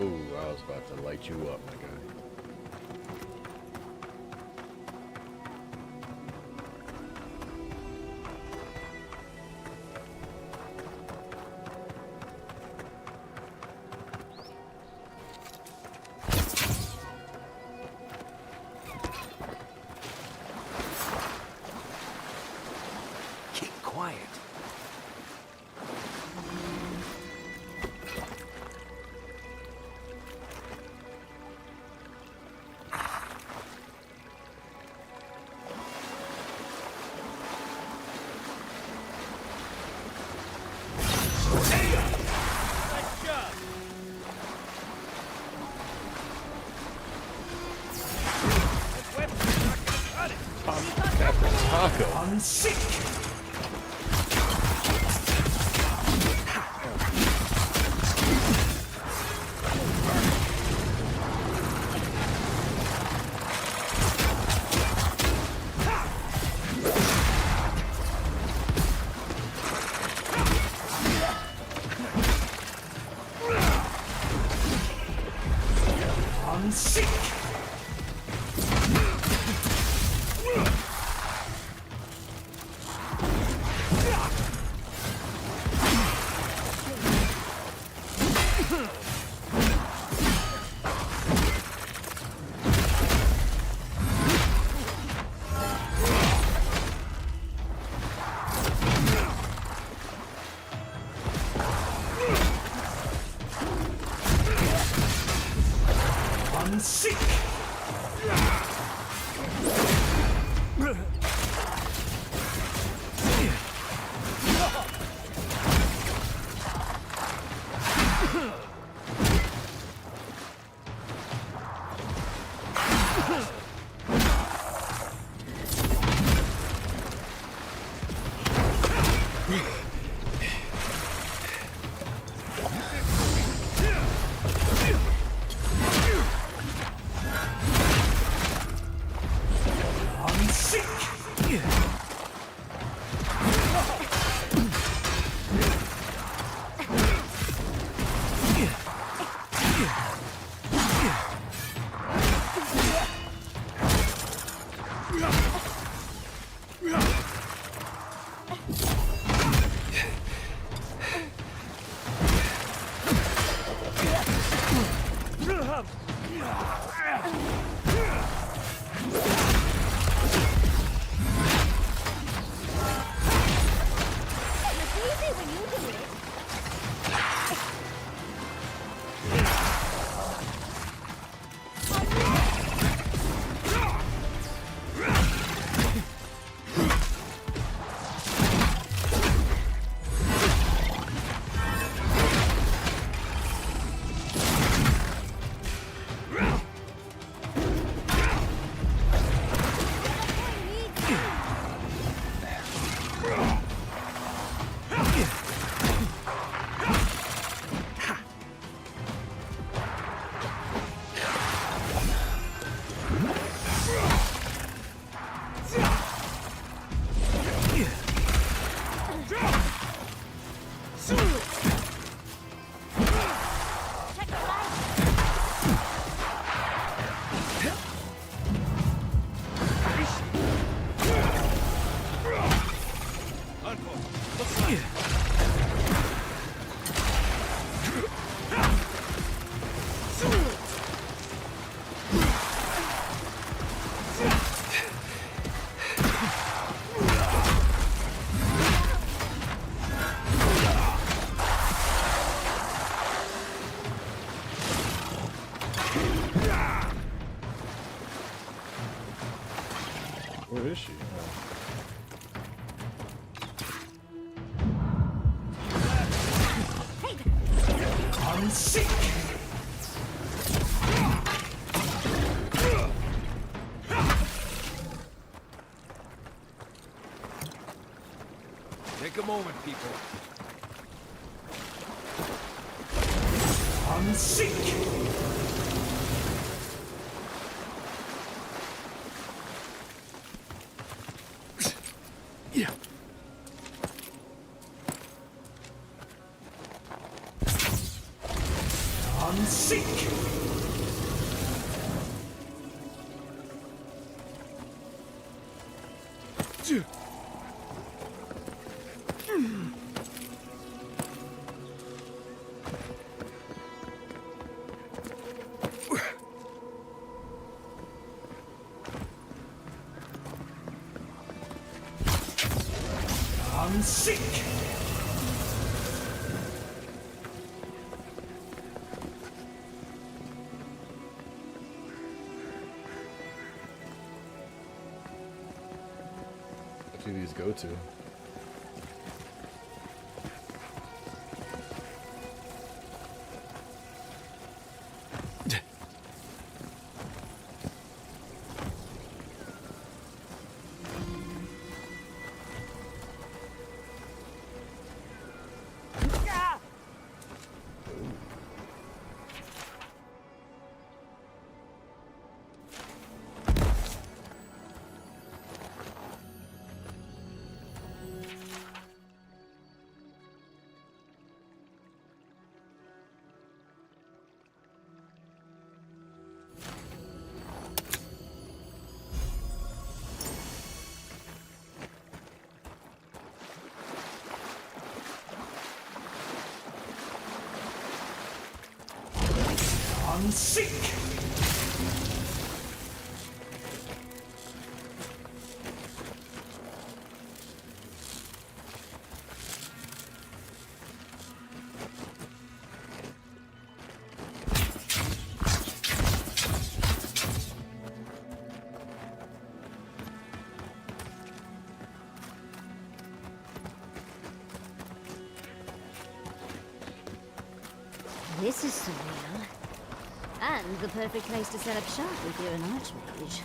Oh, I was about to light you up, my guy. Where is she? I'm sick. Take a moment, people. I'm sick. Yeah. I'm sick. I'm sick. What do these go to? Unseek! This is surreal. And the perfect place to set up shop if you're an archmage.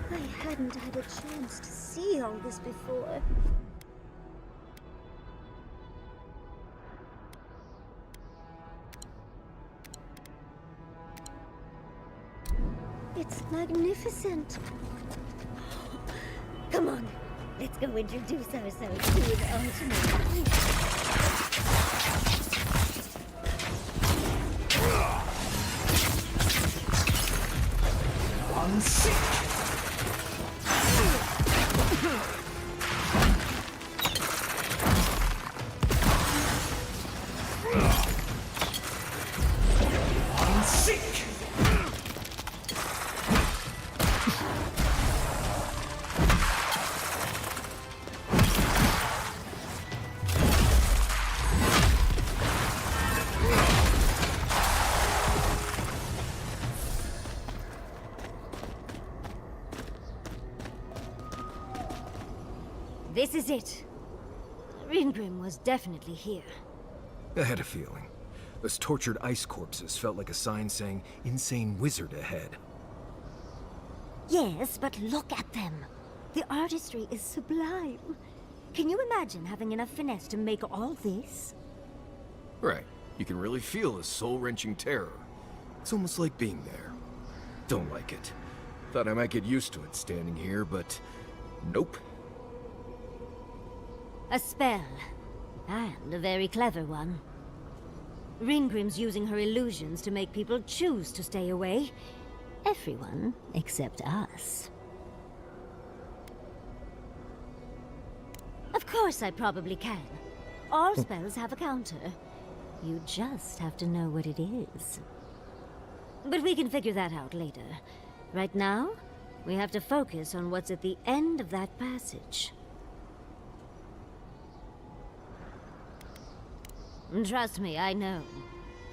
I hadn't had a chance to see all this before. It's magnificent. Come on, let's go introduce ourselves to an archmage. Unseek! Unseek! This is it. Ringrim was definitely here. I had a feeling. Those tortured ice corpses felt like a sign saying, insane wizard ahead. Yes, but look at them. The artistry is sublime. Can you imagine having enough finesse to make all this? Right. You can really feel his soul-wrenching terror. It's almost like being there. Don't like it. Thought I might get used to it standing here, but nope. A spell. And a very clever one. Ringrim's using her illusions to make people choose to stay away. Everyone except us. Of course I probably can. All spells have a counter. You just have to know what it is. But we can figure that out later. Right now, we have to focus on what's at the end of that passage. Trust me, I know.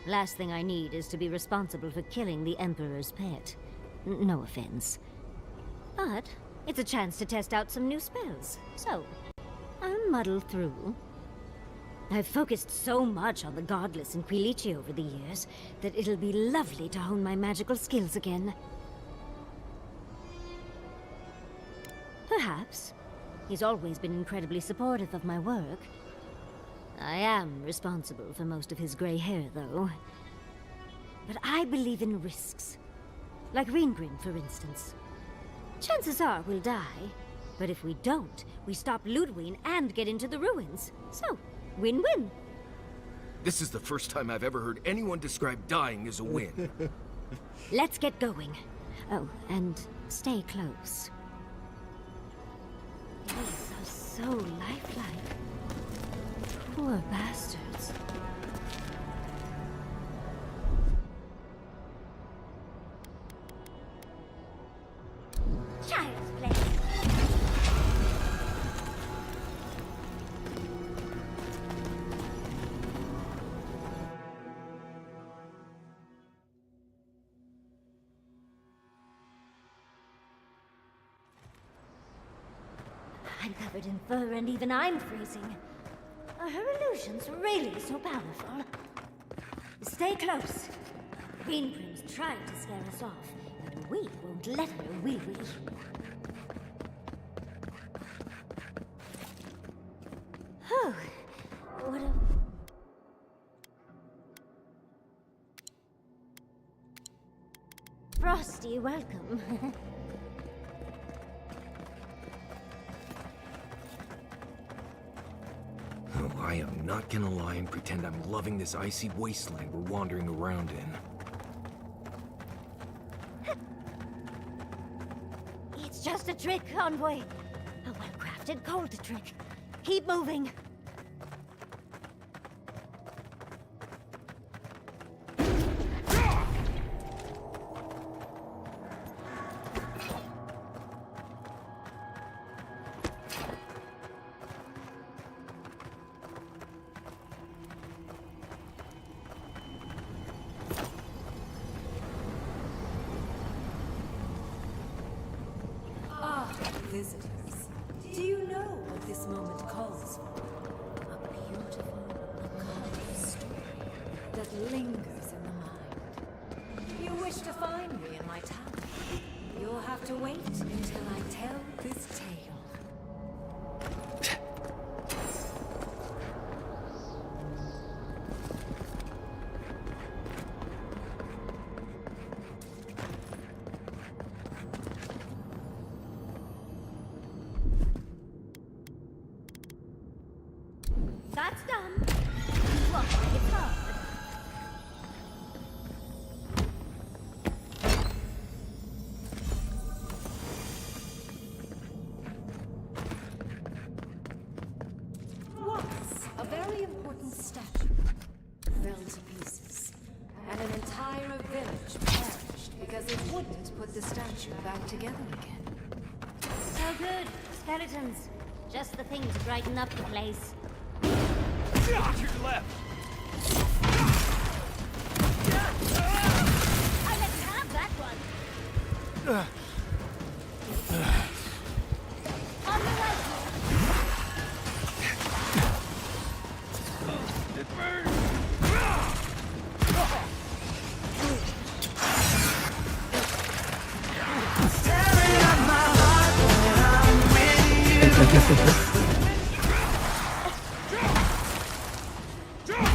Last thing I need is to be responsible for killing the Emperor's pet. No offense. But it's a chance to test out some new spells, so I'll muddle through. I've focused so much on the Godless and Quilici over the years that it'll be lovely to hone my magical skills again. Perhaps. He's always been incredibly supportive of my work. I am responsible for most of his gray hair, though. But I believe in risks. Like Ringrim, for instance. Chances are we'll die. But if we don't, we stop Ludwig and get into the ruins. So, win-win. This is the first time I've ever heard anyone describe dying as a win. Let's get going. Oh, and stay close. These are so lifelike. Poor bastards. Child's play. I'm covered in fur and even I'm freezing. Are her illusions really so powerful? Stay close. Ringrim's trying to scare us off, but we won't let her, will we? Oh, what a... Frosty, welcome. Oh, I am not gonna lie and pretend I'm loving this icy wasteland we're wandering around in. It's just a trick, Envoy. A well-crafted cold trick. Keep moving. visitors. Do you know what this moment calls for? A beautiful, occult story that lingers in the mind. You wish to find me in my tower. You'll have to wait until I tell this tale. That's done. Look, it's hard. Once, a very important statue fell to pieces, and an entire village perished because it wouldn't put the statue back together again. Oh good. Skeletons. Just the thing to brighten up the place. To your left! I let you have that one. On the right. It burns!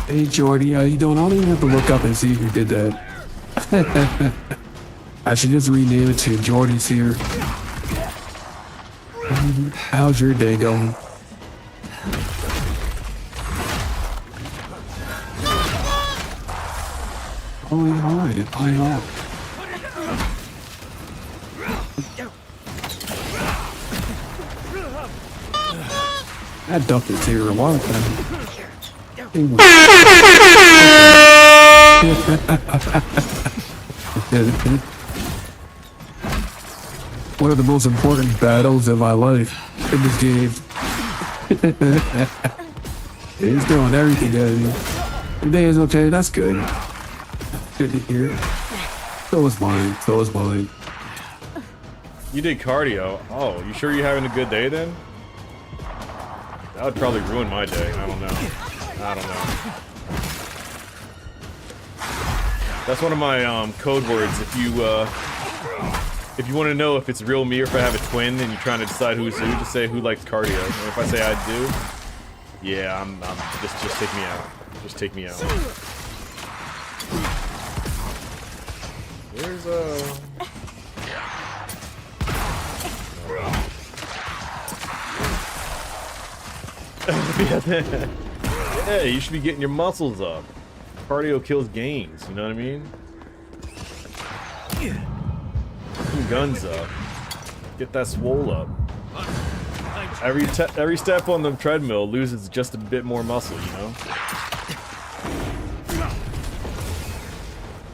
Hey Jordy, how you doing? I don't even have to look up and see who did that. I should just rename it to Jordy's here. How's your day going? Alright. That duck is here a while time. One of the most important battles of my life in this game. He's doing everything, guys. Your day is okay, that's good. Good to hear. So is mine. You did cardio. Oh, you sure you're having a good day then? That would probably ruin my day. I don't know. That's one of my code words. If you want to know if it's real me or if I have a twin and you're trying to decide who's who, just say who likes cardio. And if I say I do, yeah, I'm just take me out. Just take me out. There's yeah, you should be getting your muscles up. Cardio kills gains, you know what I mean? Get guns up. Get that swole up. Every step on the treadmill loses just a bit more muscle, you know?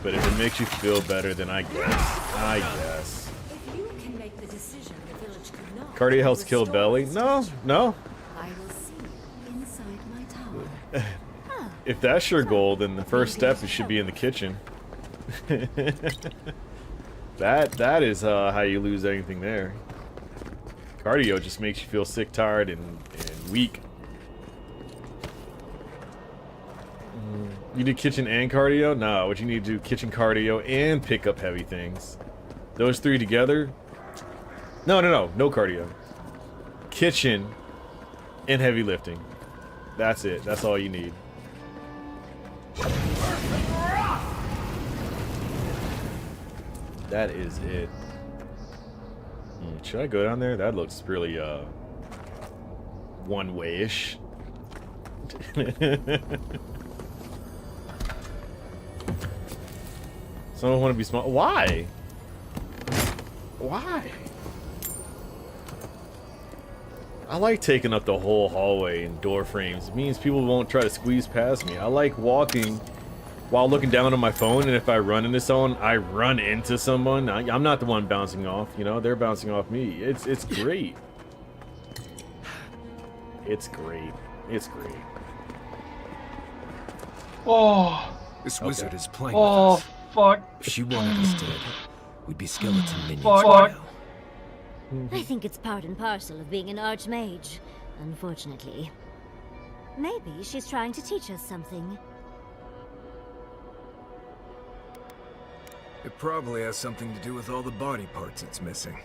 But if it makes you feel better, then I guess. If you can make the decision the village could not, Cardio helps kill belly? No. I will see you inside my tower. If that's your goal, then the first step should be in the kitchen. that is how you lose anything there. Cardio just makes you feel sick, tired, and weak. You do kitchen and cardio? No, what you need to do, kitchen, cardio, and pick up heavy things. Those three together? No cardio. Kitchen and heavy lifting. That's it. That's all you need. That is it. Should I go down there? That looks really, one-way-ish. Someone want to be small? Why? Why? I like taking up the whole hallway and door frames. It means people won't try to squeeze past me. I like walking while looking down on my phone, and if I run into someone, I run into someone. I'm not the one bouncing off, you know? They're bouncing off me. It's great. It's great. It's great. Oh. This wizard is playing with us. Fuck. If she wanted us dead, we'd be skeleton minions Fuck. right now. I think it's part and parcel of being an archmage, unfortunately. Maybe she's trying to teach us something. It probably has something to do with all the body parts it's missing.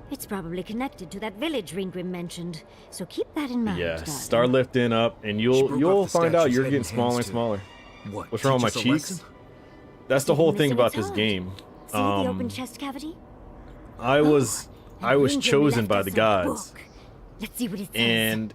It's probably connected to that village Ringrim mentioned, so keep that in mind, Yeah, darling. start lifting up, and you'll find out you're getting smaller and smaller. What's wrong with my cheeks? That's the whole thing about this game. See the open chest cavity? I was Ringrim chosen left by us the a gods, book. Let's see what it says. and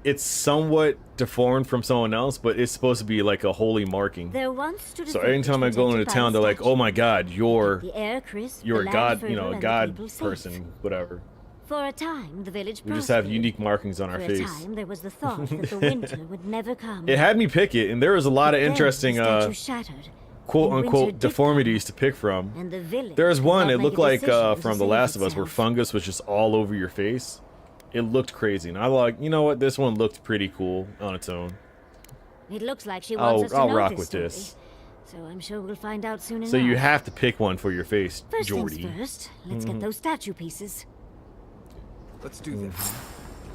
it's somewhat deformed from someone else, but it's supposed to be like a holy marking. There once stood a So village anytime I go into protected by town, they're like, "Oh my God, you're the air crisp, you're the a land god, fertile, you know, a and the god people safe. person, whatever." For a time, the village We just have prospered. unique markings on our For face. a time, there was the thought that the winter would never come. It had me pick it, and there was a lot of But then interesting, the statue shattered, quote and winter unquote did deformities to pick from. and the village There's could one, not it make looked a like decision to from The save Last of Us, where itself. fungus was just all over your face. It looked crazy, and I like, you know what, this one looked pretty cool on its own. It looks like she wants us to I'll know rock this with story, this. so I'm sure we'll find out soon enough. So you have to pick one for your face, First Jordy. things first, let's Mhm. get those statue pieces. Let's do that.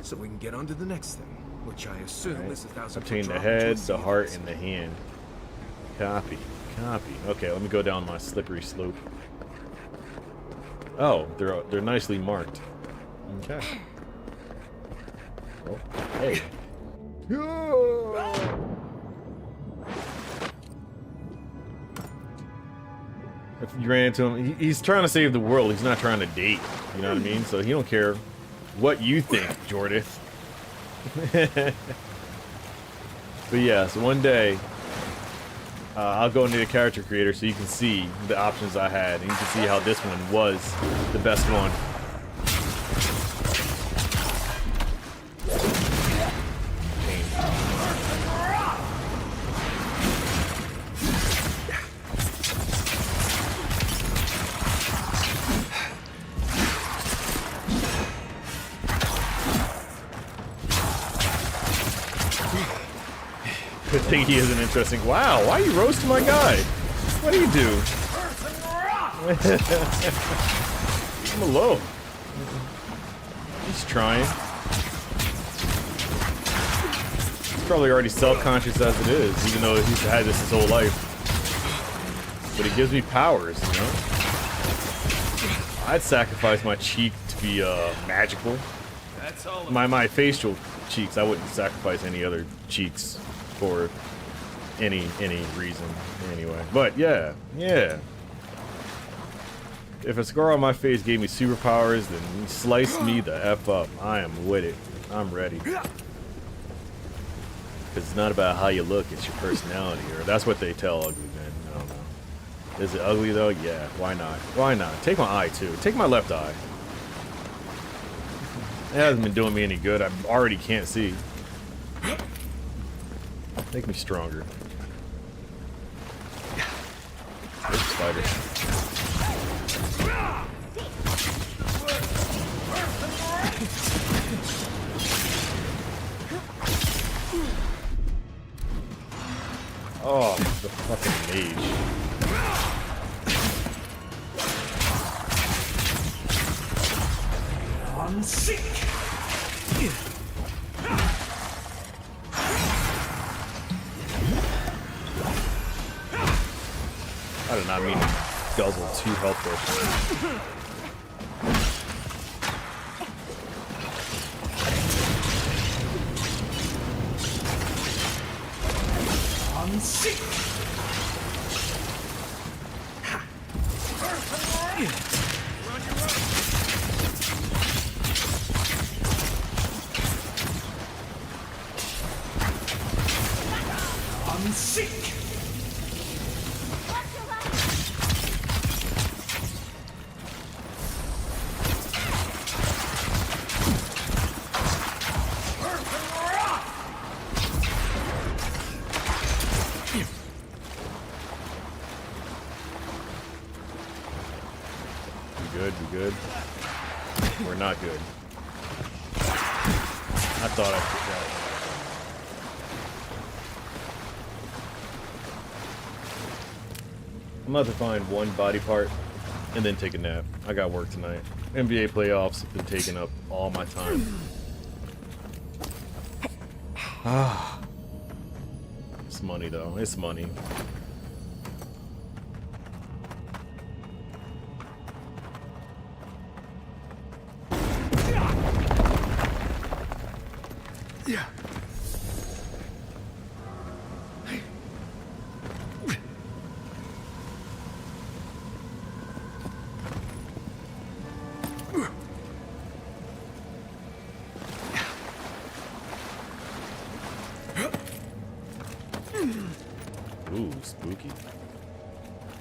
So we can get on to the next thing, which I assume is 1,000 Obtain foot the drop head, towards the sea. heart, and the hand. Copy. Copy. Okay, let me go down my slippery slope. Oh, they're nicely marked. Okay. Oh, hey. If you ran into him, he's trying to save the world. He's not trying to date. You know what I mean? So he don't care what you think, Jordith. But yeah, so one day I'll go into the character creator so you can see the options I had, and you can see how this one was the best one. Good thing he isn't interesting. Wow, why are you roasting my guy? What do you do? Leave him alone. He's trying. He's probably already self-conscious as it is, even though he's had this his whole life. But it gives me powers, you know? I'd sacrifice my cheek to be magical. That's all. My facial cheeks, I wouldn't sacrifice any other cheeks for any reason anyway. But yeah. If a scar on my face gave me superpowers, then slice me the F up. I am with it. I'm ready. Because it's not about how you look, it's your personality. Or that's what they tell ugly men. I don't know. Is it ugly though? Yeah, why not? Why not? Take my eye too. Take my left eye. It hasn't been doing me any good. I already can't see. Make me stronger. There's a spider. Oh, the fucking mage. I'm sick. I did not mean to guzzle 2 health potions. I'm sick. I'm sick. We good? We're not good. I thought I could that. I'm about to find one body part and then take a nap. I got work tonight. NBA playoffs have been taking up all my time. Ah, it's money though. It's money. Yeah. Ooh, spooky.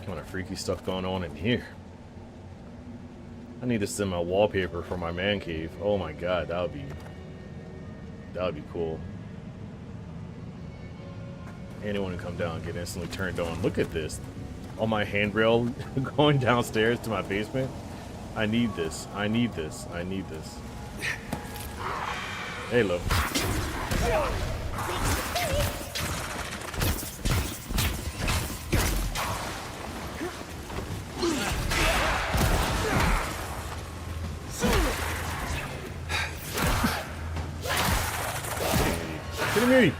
Kind of freaky stuff going on in here. I need to send my wallpaper for my man cave. Oh my god, that would be cool. Anyone who come down get instantly turned on. Look at this. On my handrail going downstairs to my basement. I need this. I need this. I need this. Hey, look. Get me!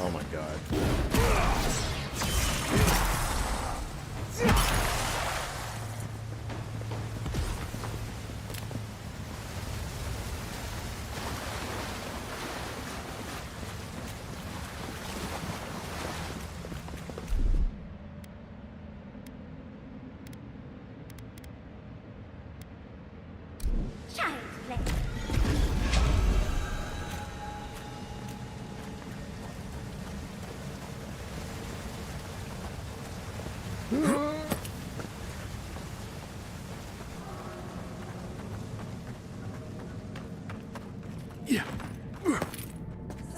Oh my god.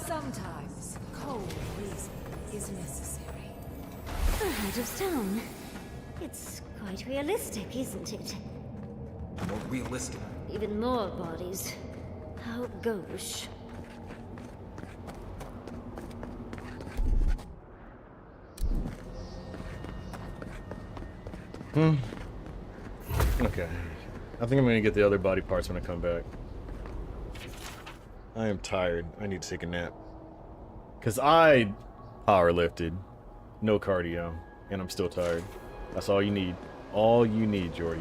Sometimes cold reason is necessary. Out of town. It's quite realistic, isn't it? More realistic. Even more bodies. How gauche. Okay. I think I'm gonna get the other body parts when I come back. I am tired. I need to take a nap. Cause I power lifted. No cardio. And I'm still tired. That's all you need. All you need, Jordy.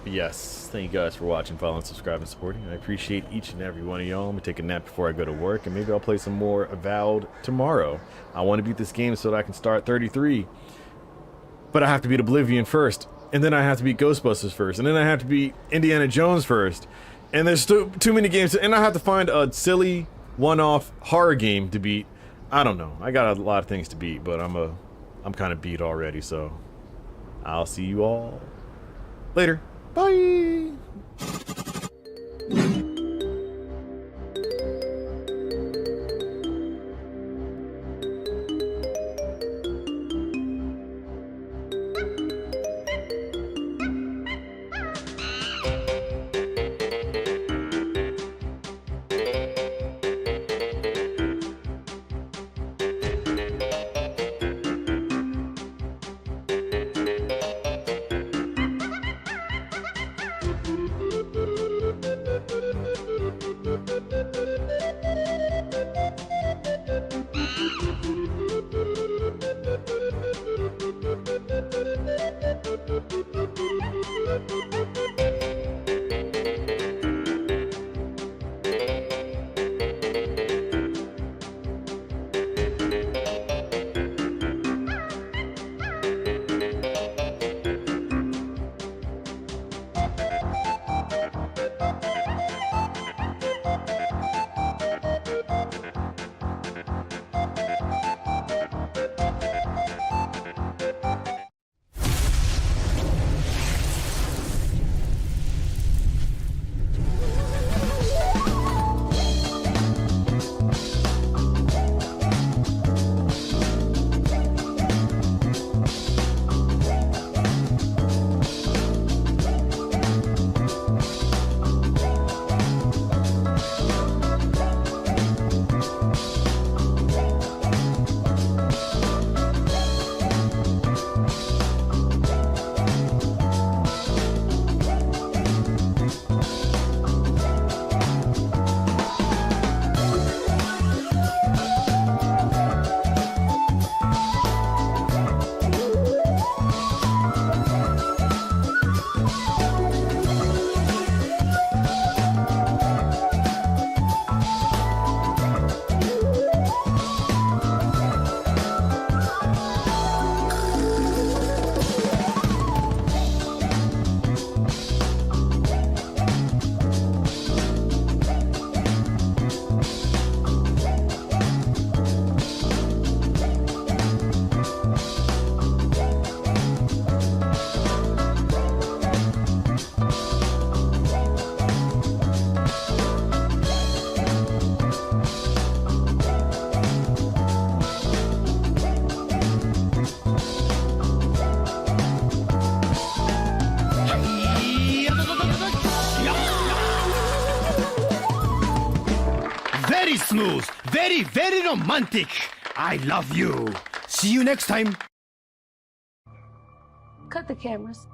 But yes, thank you guys for watching, following, subscribing, supporting. I appreciate each and every one of y'all. I'm gonna take a nap before I go to work, and maybe I'll play some more Avowed tomorrow. I want to beat this game so that I can start 33. But I have to beat Oblivion first. And then I have to beat Ghostbusters first. And then I have to beat Indiana Jones first. And there's too many games. And I have to find a silly one-off horror game to beat. I don't know. I got a lot of things to beat, but I'm kind of beat already, so I'll see you all later. Bye. smooth. Very, very romantic. I love you. See you next time. Cut the cameras.